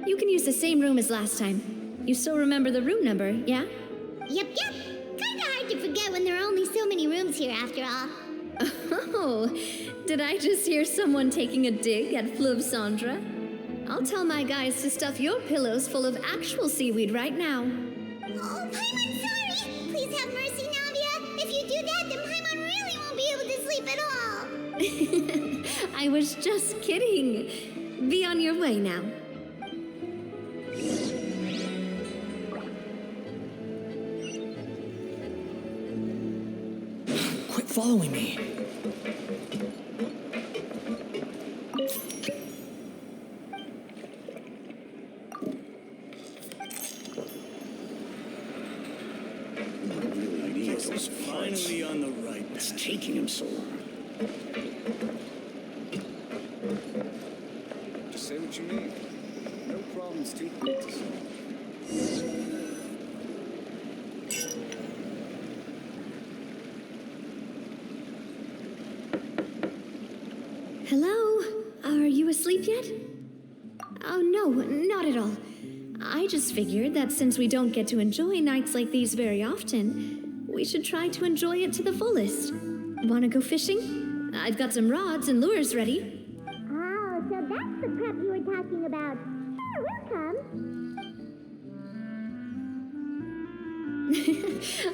You can use the same room as last time. You still remember the room number, yeah? Yep. Kinda hard to forget when there are only so many rooms here after all. Oh, did I just hear someone taking a dig at Fleuve Cendre? I'll tell my guys to stuff your pillows full of actual seaweed right now. Oh, Paimon, sorry! Please have mercy, Navia! If you do that, then Paimon really won't be able to sleep at all! I was just kidding. Be on your way now. following me. He's finally on the right path. It's taking him so long. Just say what you mean. No problem's too big to solve. Hello? Are you asleep yet? Oh, no, not at all. I just figured that since we don't get to enjoy nights like these very often, we should try to enjoy it to the fullest. Wanna go fishing? I've got some rods and lures ready. Oh, so that's the prep you were talking about. Sure, we'll come.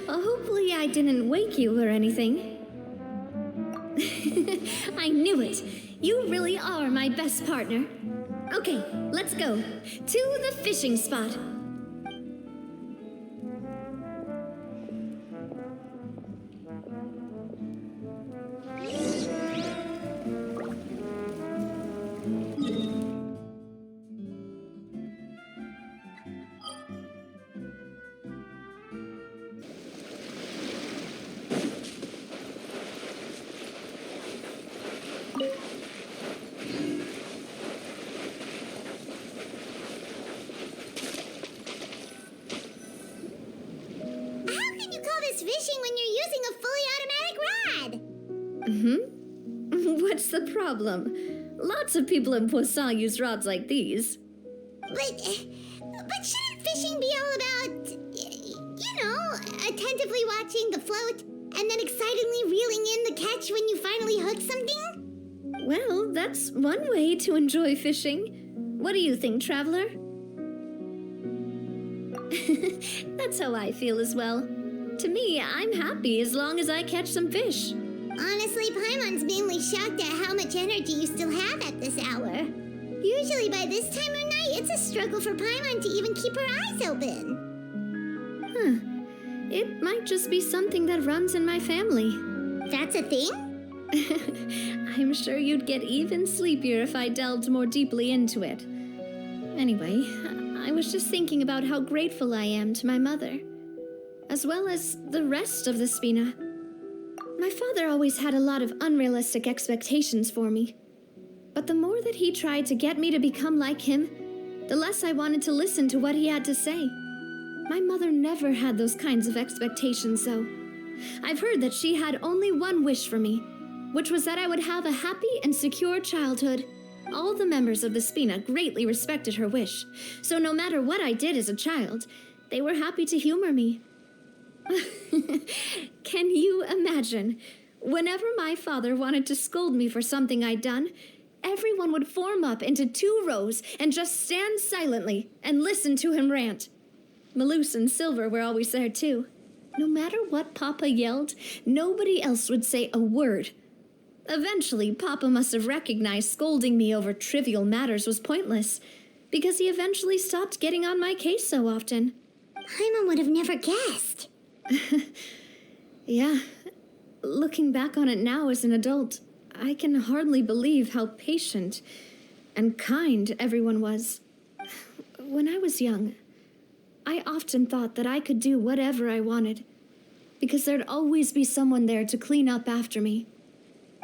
Hopefully I didn't wake you or anything. I knew it. You really are my best partner. Okay, let's go. To the fishing spot. How can you call this fishing when you're using a fully automatic rod? What's the problem? Lots of people in Poisson use rods like these. But shouldn't fishing be all about, attentively watching the float and then excitedly reeling in the catch when you finally hook something? Well, that's one way to enjoy fishing. What do you think, traveler? That's how I feel as well. To me, I'm happy as long as I catch some fish. Honestly, Paimon's mainly shocked at how much energy you still have at this hour. Usually by this time of night, it's a struggle for Paimon to even keep her eyes open. It might just be something that runs in my family. That's a thing? I'm sure you'd get even sleepier if I delved more deeply into it. Anyway, I was just thinking about how grateful I am to my mother, as well as the rest of the Spina. My father always had a lot of unrealistic expectations for me. But the more that he tried to get me to become like him, the less I wanted to listen to what he had to say. My mother never had those kinds of expectations, though. I've heard that she had only one wish for me, which was that I would have a happy and secure childhood. All the members of the Spina greatly respected her wish, so no matter what I did as a child, they were happy to humor me. Can you imagine? Whenever my father wanted to scold me for something I'd done, everyone would form up into 2 rows and just stand silently and listen to him rant. Malouse and Silver were always there too. No matter what Papa yelled, nobody else would say a word. Eventually, Papa must have recognized scolding me over trivial matters was pointless, because he eventually stopped getting on my case so often. Paimon would have never guessed. Yeah, looking back on it now as an adult, I can hardly believe how patient and kind everyone was. When I was young, I often thought that I could do whatever I wanted, because there'd always be someone there to clean up after me.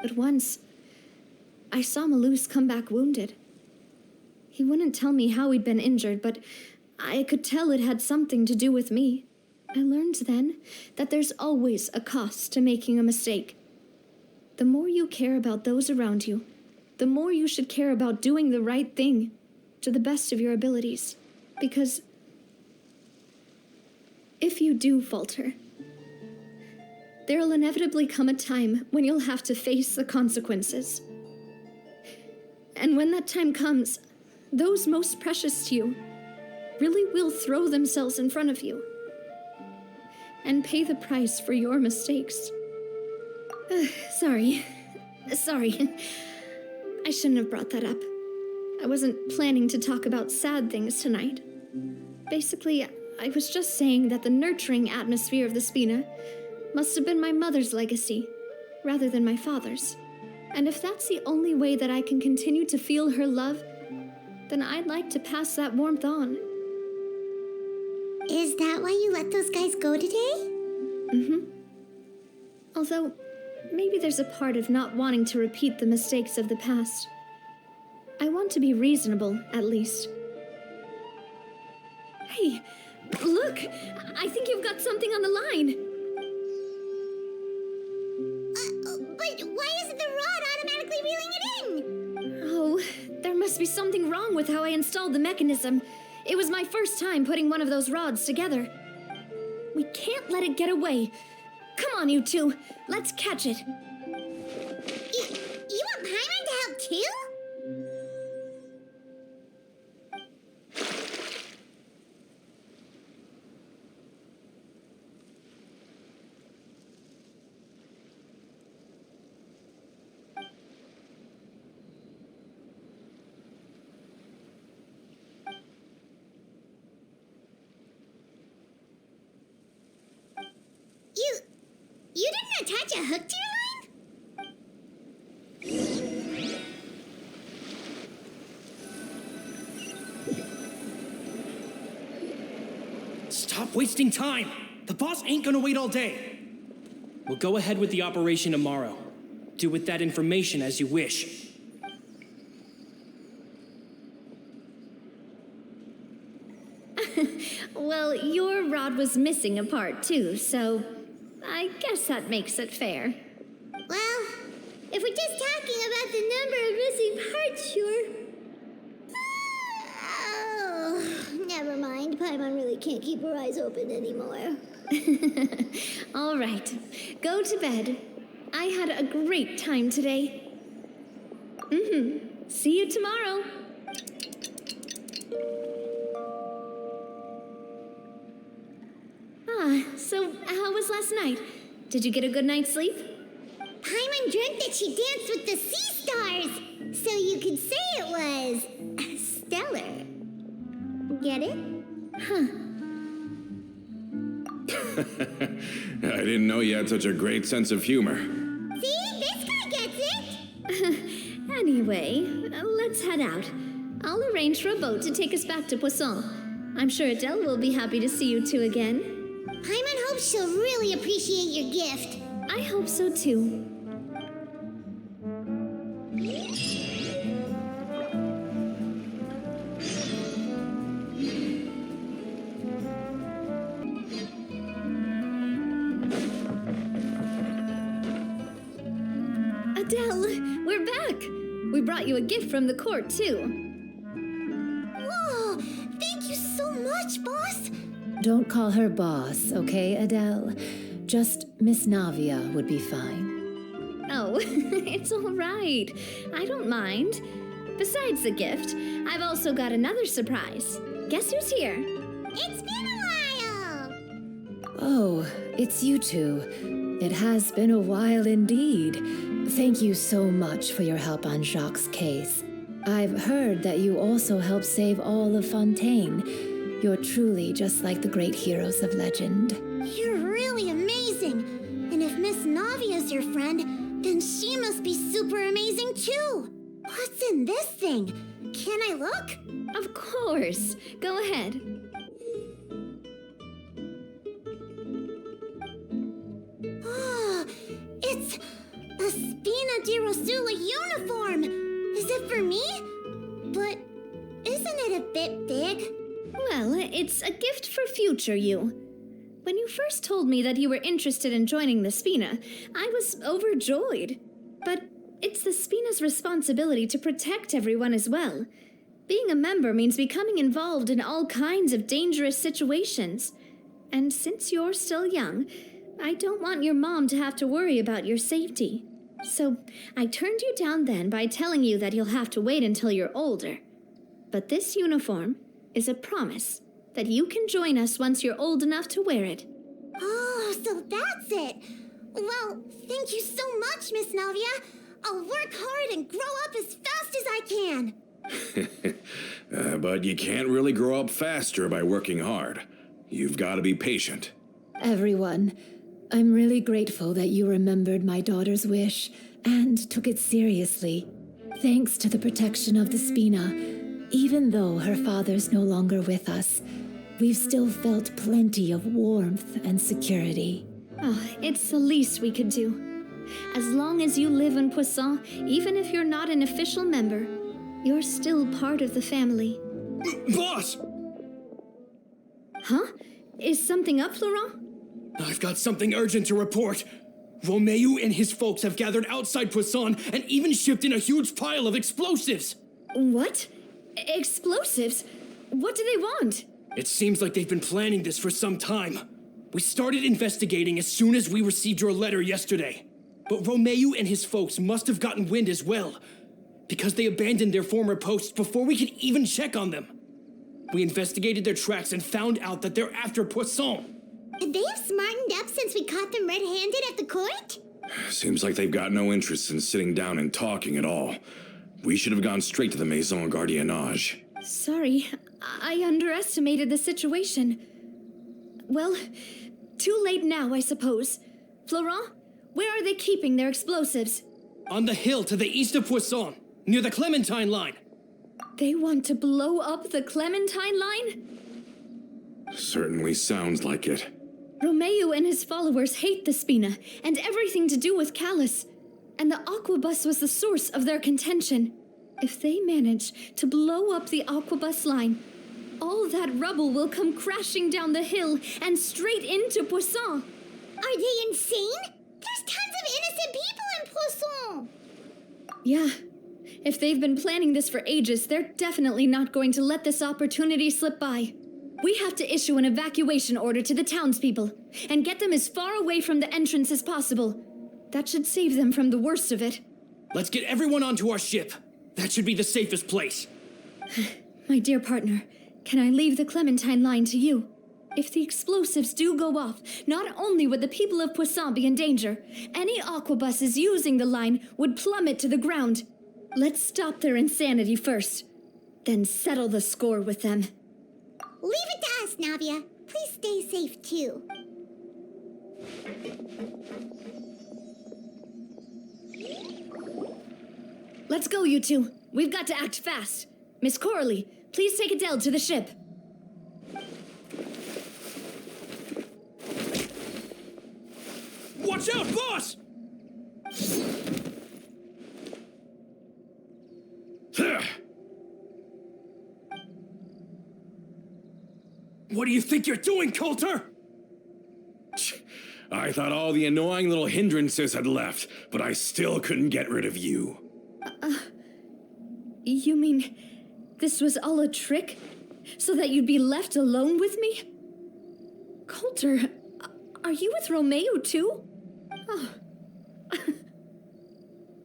But once, I saw Malouse come back wounded. He wouldn't tell me how he'd been injured, but I could tell it had something to do with me. I learned then that there's always a cost to making a mistake. The more you care about those around you, the more you should care about doing the right thing to the best of your abilities. Because if you do falter, there'll inevitably come a time when you'll have to face the consequences. And when that time comes, those most precious to you really will throw themselves in front of you and pay the price for your mistakes. Sorry. I shouldn't have brought that up. I wasn't planning to talk about sad things tonight. Basically, I was just saying that the nurturing atmosphere of the Spina must have been my mother's legacy, rather than my father's. And if that's the only way that I can continue to feel her love, then I'd like to pass that warmth on. Is that why you let those guys go today? Although, maybe there's a part of not wanting to repeat the mistakes of the past. I want to be reasonable, at least. Hey, look! I think you've got something on the line! But why isn't the rod automatically reeling it in? Oh, there must be something wrong with how I installed the mechanism. It was my first time putting one of those rods together. We can't let it get away. Come on, you two. Let's catch it. You want Paimon to help too? You didn't attach a hook to your line? Stop wasting time! The boss ain't gonna wait all day. We'll go ahead with the operation tomorrow. Do with that information as you wish. Well, your rod was missing a part too, so I guess that makes it fair. Well, if we're just talking about the number of missing parts, sure. Oh, never mind. Paimon really can't keep her eyes open anymore. All right, go to bed. I had a great time today. See you tomorrow. So how was last night? Did you get a good night's sleep? Paimon dreamt that she danced with the sea stars, so you could say it was stellar. Get it? I didn't know you had such a great sense of humor. See, this guy gets it. Anyway, let's head out. I'll arrange for a boat to take us back to Poisson. I'm sure Adele will be happy to see you two again. Paimon hopes she'll really appreciate your gift. I hope so too. Adele, we're back! We brought you a gift from the court, too. Whoa, thank you so much, boss. Don't call her boss, okay, Adele? Just Miss Navia would be fine. Oh, it's all right. I don't mind. Besides the gift, I've also got another surprise. Guess who's here? It's been a while. Oh, it's you two. It has been a while indeed. Thank you so much for your help on Jacques' case. I've heard that you also helped save all of Fontaine. You're truly just like the great heroes of legend. You're really amazing. And if Miss Navia's your friend, then she must be super amazing too. What's in this thing? Can I look? Of course. Go ahead. Oh, it's a Spina di Rosula uniform. Is it for me? But isn't it a bit big? Well, it's a gift for future you. When you first told me that you were interested in joining the Spina, I was overjoyed. But it's the Spina's responsibility to protect everyone as well. Being a member means becoming involved in all kinds of dangerous situations. And since you're still young, I don't want your mom to have to worry about your safety. So I turned you down then by telling you that you'll have to wait until you're older. But this uniform is a promise that you can join us once you're old enough to wear it. Oh, so that's it. Well, thank you so much, Miss Navia. I'll work hard and grow up as fast as I can. But you can't really grow up faster by working hard. You've got to be patient. Everyone, I'm really grateful that you remembered my daughter's wish and took it seriously. Thanks to the protection of the Spina, even though her father's no longer with us, we've still felt plenty of warmth and security. Oh, it's the least we could do. As long as you live in Poisson, even if you're not an official member, you're still part of the family. Boss! Huh? Is something up, Florent? I've got something urgent to report. Romeo and his folks have gathered outside Poisson and even shipped in a huge pile of explosives. What? Explosives? What do they want? It seems like they've been planning this for some time. We started investigating as soon as we received your letter yesterday. But Romeo and his folks must have gotten wind as well, because they abandoned their former posts before we could even check on them. We investigated their tracks and found out that they're after Poisson. They have smartened up since we caught them red-handed at the court? Seems like they've got no interest in sitting down and talking at all. We should have gone straight to the Maison Gardiennage. Sorry, I underestimated the situation. Well, too late now, I suppose. Florent, where are they keeping their explosives? On the hill to the east of Poisson, near the Clementine line. They want to blow up the Clementine line? Certainly sounds like it. Romeo and his followers hate the Spina and everything to do with Callus. And the Aquabus was the source of their contention. If they manage to blow up the Aquabus line, all that rubble will come crashing down the hill and straight into Poisson. Are they insane? There's tons of innocent people in Poisson! Yeah. If they've been planning this for ages, they're definitely not going to let this opportunity slip by. We have to issue an evacuation order to the townspeople and get them as far away from the entrance as possible. That should save them from the worst of it. Let's get everyone onto our ship. That should be the safest place. My dear partner, can I leave the Clementine line to you? If the explosives do go off, not only would the people of Poisson be in danger, any aquabuses using the line would plummet to the ground. Let's stop their insanity first, then settle the score with them. Leave it to us, Navia. Please stay safe, too. Let's go, you two. We've got to act fast. Miss Coralie, please take Adele to the ship. Watch out, boss! What do you think you're doing, Coulter? I thought all the annoying little hindrances had left, but I still couldn't get rid of you. You mean this was all a trick? So that you'd be left alone with me? Coulter, are you with Romeo too? Oh.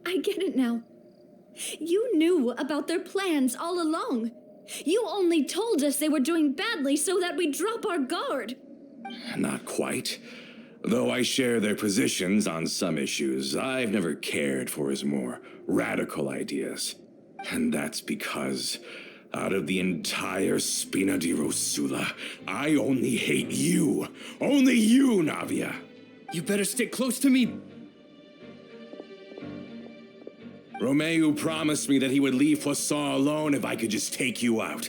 I get it now. You knew about their plans all along. You only told us they were doing badly so that we'd drop our guard. Not quite. Though I share their positions on some issues, I've never cared for his more radical ideas. And that's because, out of the entire Spina di Rosula, I only hate you. Only you, Navia. You better stick close to me. Romeo promised me that he would leave Poisson alone if I could just take you out.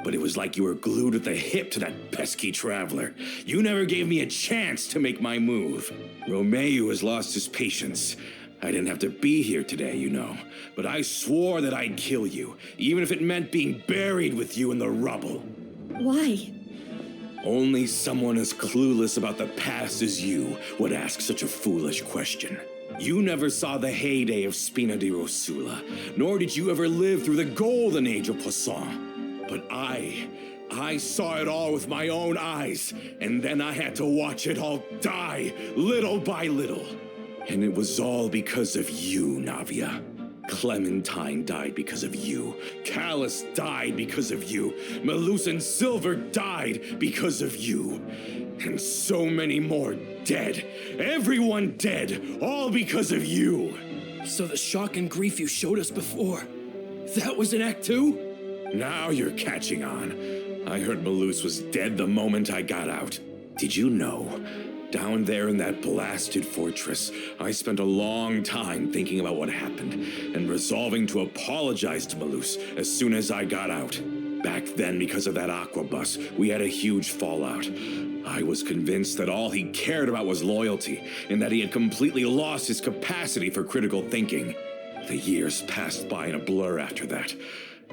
But it was like you were glued at the hip to that pesky traveler. You never gave me a chance to make my move. Romeo has lost his patience. I didn't have to be here today, you know. But I swore that I'd kill you, even if it meant being buried with you in the rubble. Why? Only someone as clueless about the past as you would ask such a foolish question. You never saw the heyday of Spina di Rosula, nor did you ever live through the golden age of Poisson. But I saw it all with my own eyes, and then I had to watch it all die, little by little. And it was all because of you, Navia. Clementine died because of you. Callus died because of you. Melusan Silver died because of you. And so many more dead. Everyone dead, all because of you. So the shock and grief you showed us before, that was in Act 2? Now you're catching on. I heard Melus was dead the moment I got out. Did you know? Down there in that blasted fortress, I spent a long time thinking about what happened and resolving to apologize to Malus as soon as I got out. Back then, because of that aquabus, we had a huge fallout. I was convinced that all he cared about was loyalty and that he had completely lost his capacity for critical thinking. The years passed by in a blur after that.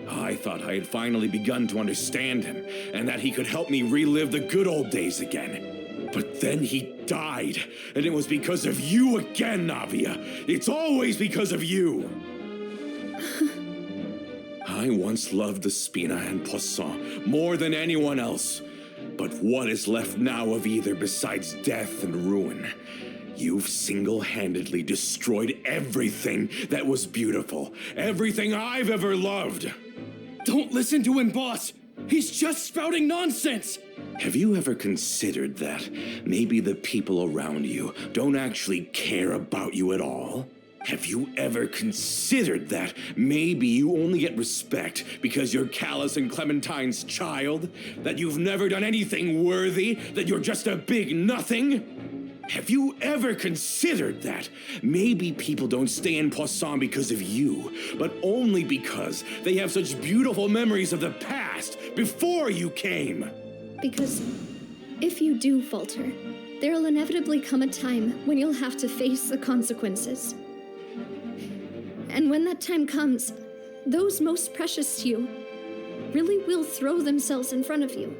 I thought I had finally begun to understand him and that he could help me relive the good old days again. But then he died, and it was because of you again, Navia. It's always because of you. I once loved the Spina and Poisson more than anyone else. But what is left now of either besides death and ruin? You've single-handedly destroyed everything that was beautiful, everything I've ever loved. Don't listen to him, boss! He's just spouting nonsense! Have you ever considered that maybe the people around you don't actually care about you at all? Have you ever considered that maybe you only get respect because you're Callus and Clementine's child? That you've never done anything worthy? That you're just a big nothing? Have you ever considered that maybe people don't stay in Poisson because of you, but only because they have such beautiful memories of the past before you came? Because if you do falter, there'll inevitably come a time when you'll have to face the consequences. And when that time comes, those most precious to you really will throw themselves in front of you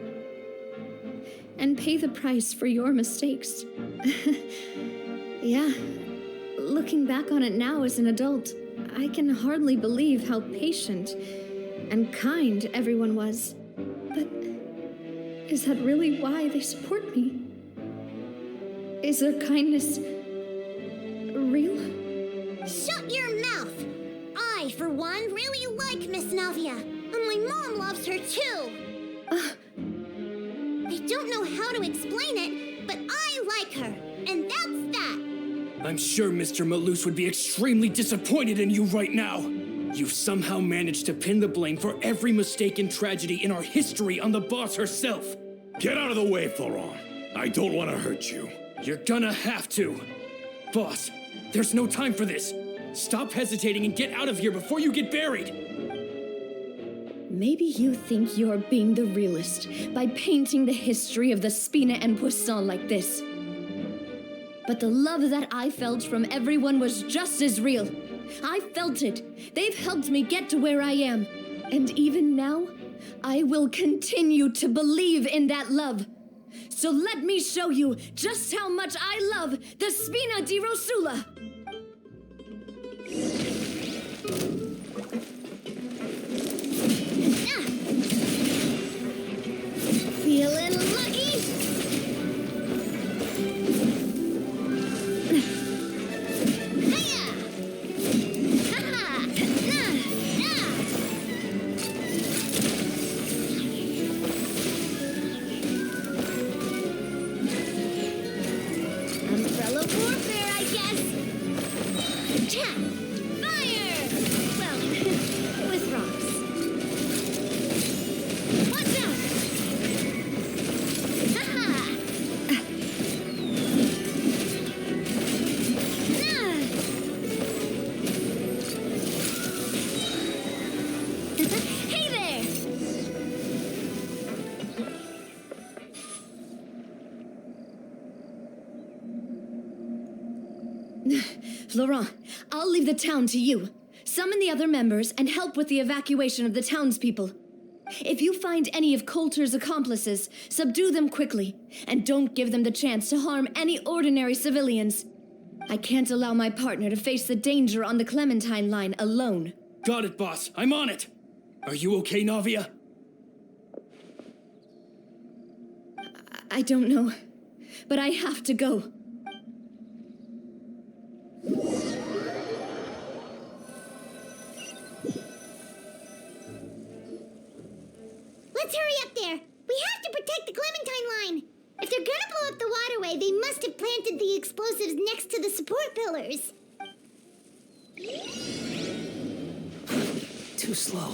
and pay the price for your mistakes. Yeah, looking back on it now as an adult, I can hardly believe how patient and kind everyone was. But is that really why they support me? Is their kindness real? Shut your mouth! I, for one, really like Miss Navia, and my mom loves her too. I don't know how to explain it, but I like her, and that's that. I'm sure Mr. Malus would be extremely disappointed in you right now. You've somehow managed to pin the blame for every mistake and tragedy in our history on the boss herself. Get out of the way, Florent. I don't want to hurt you. You're gonna have to. Boss, there's no time for this. Stop hesitating and get out of here before you get buried. Maybe you think you're being the realist by painting the history of the Spina and Poisson like this. But the love that I felt from everyone was just as real. I felt it. They've helped me get to where I am. And even now, I will continue to believe in that love. So let me show you just how much I love the Spina di Rosula. Feeling lucky? Hiya! Ha-ha! Umbrella warfare, I guess. Cha! Fire! Well, with rocks. Watch out! Ha-ha! Hey there! Laurent, I'll leave the town to you. Summon the other members and help with the evacuation of the townspeople. If you find any of Coulter's accomplices, subdue them quickly, and don't give them the chance to harm any ordinary civilians. I can't allow my partner to face the danger on the Clementine line alone. Got it, boss. I'm on it. Are you okay, Navia? I don't know, but I have to go. Let's hurry up there. We have to protect the Clementine line. If they're gonna blow up the waterway, they must have planted the explosives next to the support pillars. Too slow.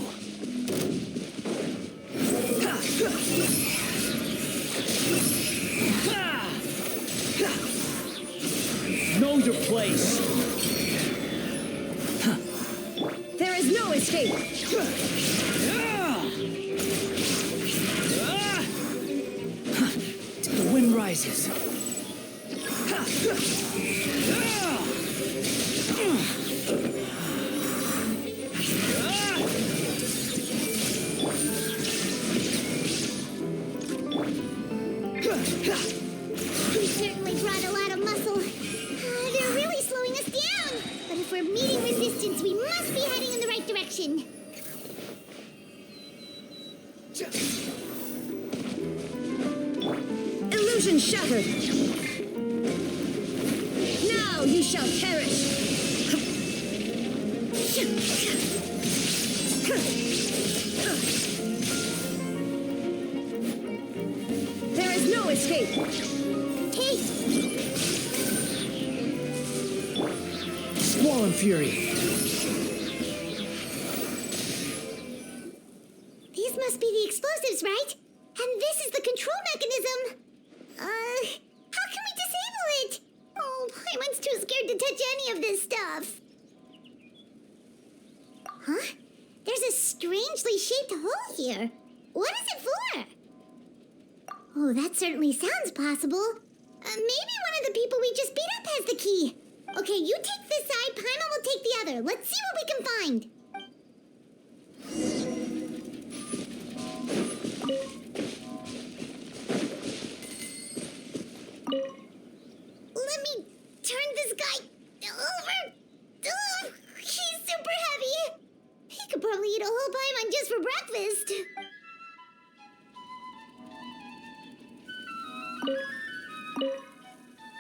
Know your place. There is no escape. Till the wind rises. We certainly brought a lot of muscle. They're really slowing us down. But if we're meeting resistance, we must be heading in the right direction. Illusion shattered. Now ye shall perish. There is no escape. Hey, Squall and Fury. these must be the explosives, right? And this is the control mechanism. How can we disable it? Oh, Paimon's too scared to touch any of this stuff. Huh? There's a strangely shaped hole here. What is it for? Oh, that certainly sounds possible. Maybe one of the people we just beat up has the key. Okay, you take this side, Paimon will take the other. Let's see what we can find. Let me turn this guy over. Ugh, he's super heavy. He could probably eat a whole Paimon just for breakfast.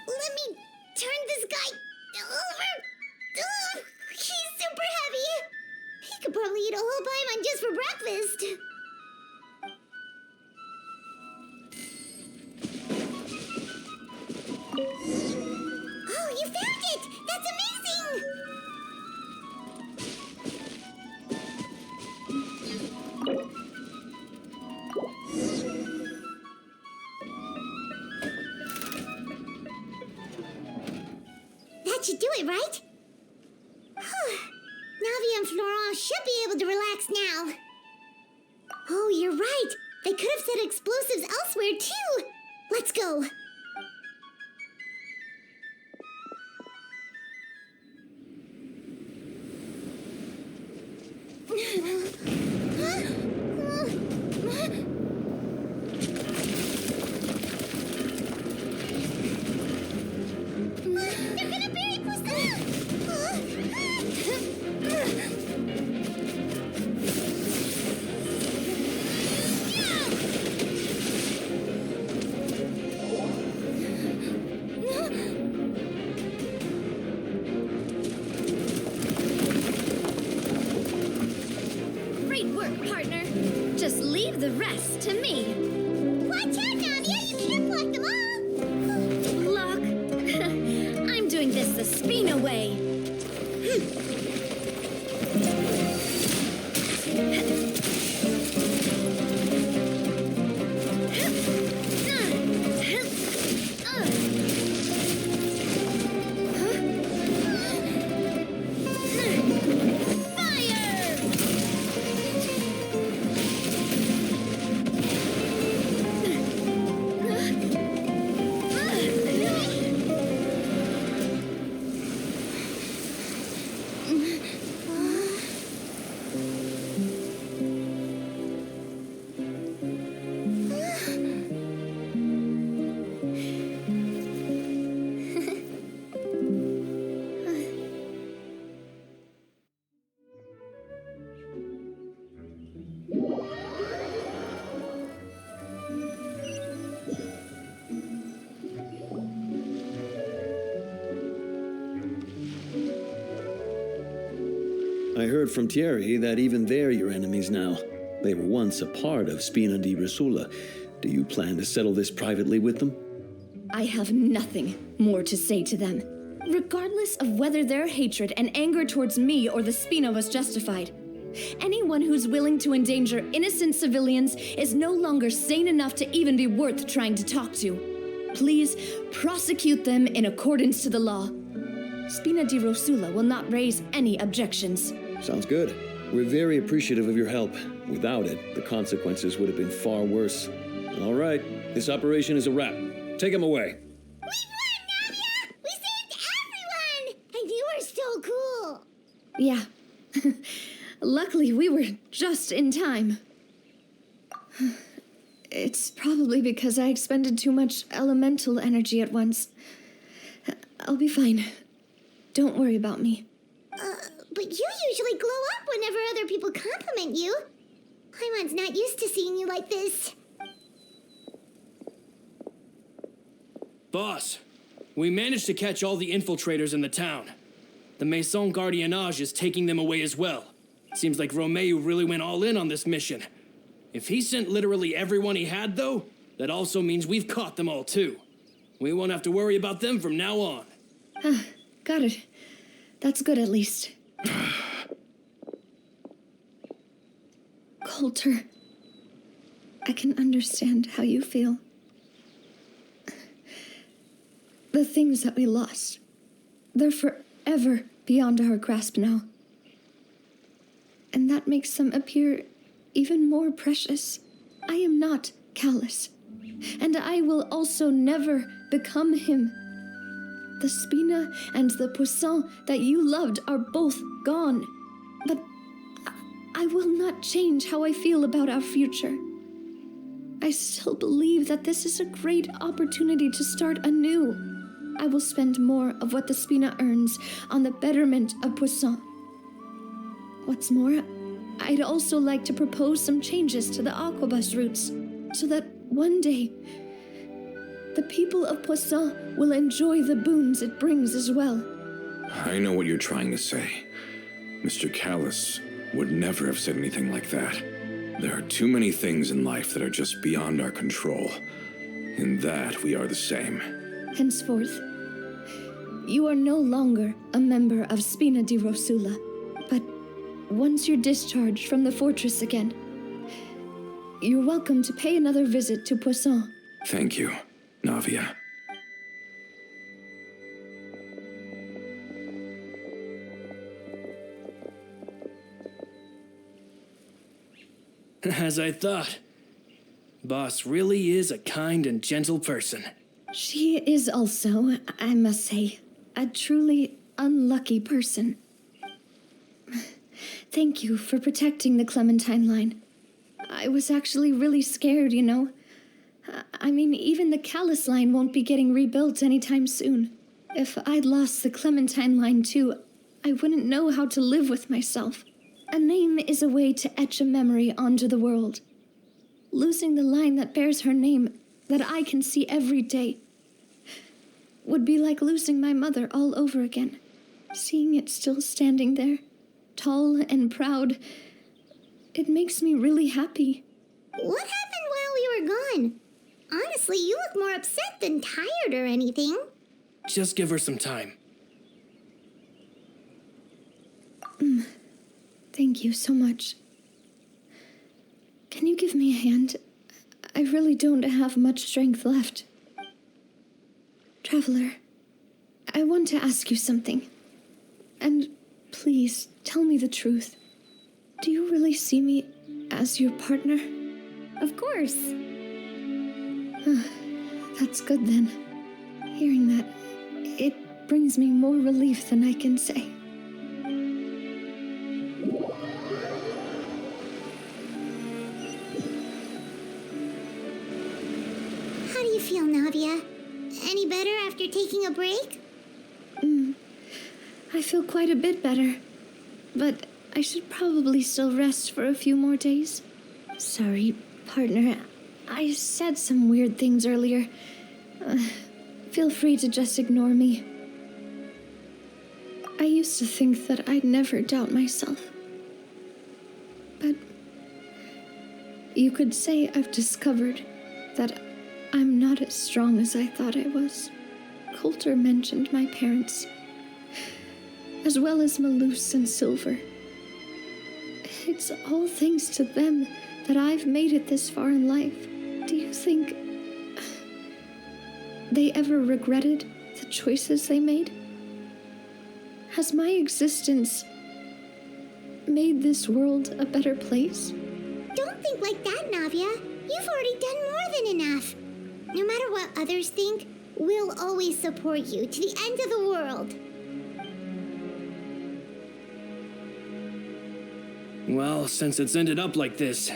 Let me turn this guy over. Ugh, he's super heavy. He could probably eat a whole Paimon just for breakfast. Oh, you found it! That's amazing! That should do it, right? Navia and Florent should be able to relax now. Oh, you're right. They could have set explosives elsewhere, too. Let's go. They're gonna bury Pustel! Great work, partner. Just leave the rest to me. Watch out, Navia! You can't block them all! Look, I'm doing this the Spina way. I heard from Thierry that even they're your enemies now. They were once a part of Spina di Risula. Do you plan to settle this privately with them? I have nothing more to say to them. Regardless of whether their hatred and anger towards me or the Spina was justified, anyone who's willing to endanger innocent civilians is no longer sane enough to even be worth trying to talk to. please prosecute them in accordance to the law. Spina di Rosula will not raise any objections. Sounds good. We're very appreciative of your help. Without it, the consequences would have been far worse. All right, this operation is a wrap. Take him away. We won, Navia! We saved everyone! And you were so cool! Yeah. Luckily, we were just in time. It's probably because I expended too much elemental energy at once. I'll be fine. Don't worry about me. But you usually glow up whenever other people compliment you. Paimon's not used to seeing you like this. Boss, we managed to catch all the infiltrators in the town. The Maison Gardiennage is taking them away as well. Seems like Romeo really went all in on this mission. If he sent literally everyone he had, though, that also means we've caught them all, too. We won't have to worry about them from now on. Got it. That's good, at least. Coulter, I can understand how you feel. The things that we lost, they're forever beyond our grasp now. And that makes them appear even more precious. I am not Callus, and I will also never become him. The Spina and the Poisson that you loved are both gone, but I will not change how I feel about our future. I still believe that this is a great opportunity to start anew. I will spend more of what the Spina earns on the betterment of Poisson. What's more, I'd also like to propose some changes to the Aquabus routes, so that one day, the people of Poisson will enjoy the boons it brings as well. I know what you're trying to say. Mr. Callus would never have said anything like that. There are too many things in life that are just beyond our control. In that, we are the same. Henceforth, you are no longer a member of Spina di Rosula, but once you're discharged from the fortress again, you're welcome to pay another visit to Poisson. Thank you, Navia. As I thought. Boss really is a kind and gentle person. She is also, I must say, a truly unlucky person. Thank you for protecting the Clementine line. I was actually really scared, you know. I mean, even the Callus line won't be getting rebuilt anytime soon. If I'd lost the Clementine line too, I wouldn't know how to live with myself. A name is a way to etch a memory onto the world. Losing the line that bears her name, that I can see every day, would be like losing my mother all over again. Seeing it still standing there, tall and proud, it makes me really happy. What happened while we were gone? Honestly, you look more upset than tired or anything. Just give her some time. Thank you so much. Can you give me a hand? I really don't have much strength left. Traveler, I want to ask you something. And please, tell me the truth. Do you really see me as your partner? Of course. That's good then. Hearing that, it brings me more relief than I can say. How do you feel, Navia? Any better after taking a break? I feel quite a bit better, but I should probably still rest for a few more days. Sorry, partner. I said some weird things earlier. Feel free to just ignore me. I used to think that I'd never doubt myself. But you could say I've discovered that I'm not as strong as I thought I was. Coulter mentioned my parents, as well as Malus and Silver. It's all thanks to them that I've made it this far in life. Do you think they ever regretted the choices they made? Has my existence made this world a better place? Don't think like that, Navia. You've already done more than enough. No matter what others think, we'll always support you to the end of the world. Well, since it's ended up like this,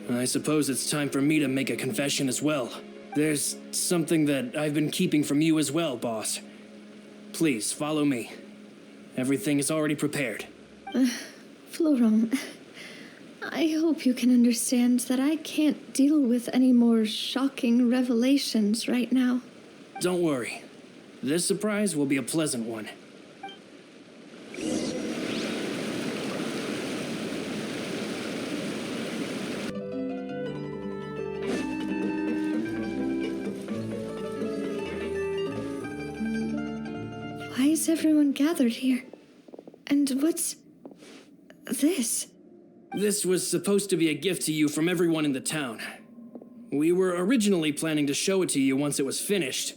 I suppose it's time for me to make a confession as well. There's something that I've been keeping from you as well, boss. Please, follow me. Everything is already prepared. Florent, I hope you can understand that I can't deal with any more shocking revelations right now. Don't worry. This surprise will be a pleasant one. Why is everyone gathered here? And what's this? This was supposed to be a gift to you from everyone in the town. We were originally planning to show it to you once it was finished,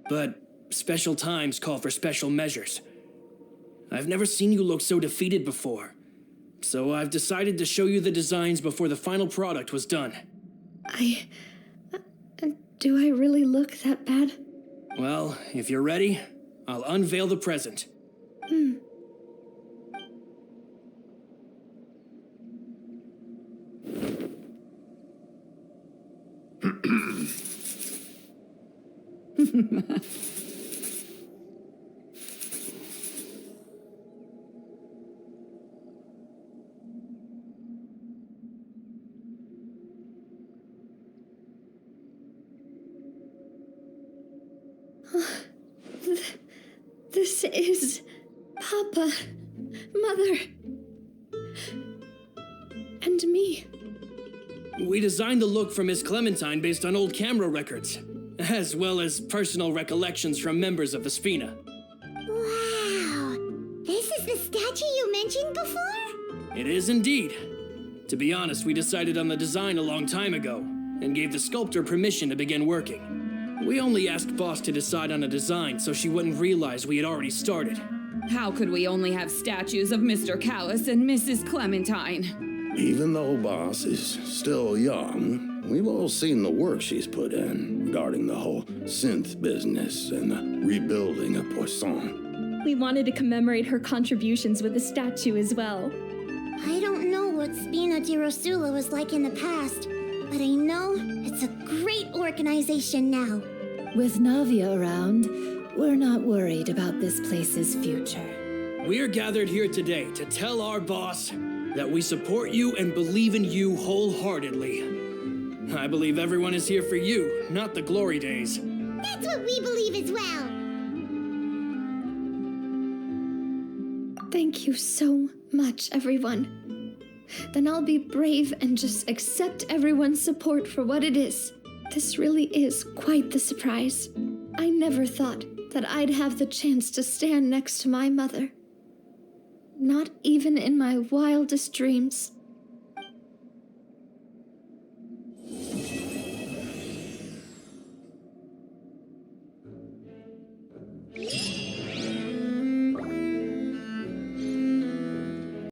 but special times call for special measures. I've never seen you look so defeated before, so I've decided to show you the designs before the final product was done. Do I really look that bad? Well, if you're ready, I'll unveil the present. This is Papa, Mother, and me. We designed the look for Miss Clementine based on old camera records, as well as personal recollections from members of the Spina. Wow! This is the statue you mentioned before? It is indeed. To be honest, we decided on the design a long time ago, and gave the sculptor permission to begin working. We only asked Boss to decide on a design so she wouldn't realize we had already started. How could we only have statues of Mr. Callis and Mrs. Clementine? Even though Boss is still young, we've all seen the work she's put in regarding the whole synth business and the rebuilding of Poisson. We wanted to commemorate her contributions with a statue as well. I don't know what Spina di Rosula was like in the past, but I know it's a great organization now. With Navia around, we're not worried about this place's future. We are gathered here today to tell our boss that we support you and believe in you wholeheartedly. I believe everyone is here for you, not the glory days. That's what we believe as well. Thank you so much, everyone. Then I'll be brave and just accept everyone's support for what it is. This really is quite the surprise. I never thought that I'd have the chance to stand next to my mother. Not even in my wildest dreams.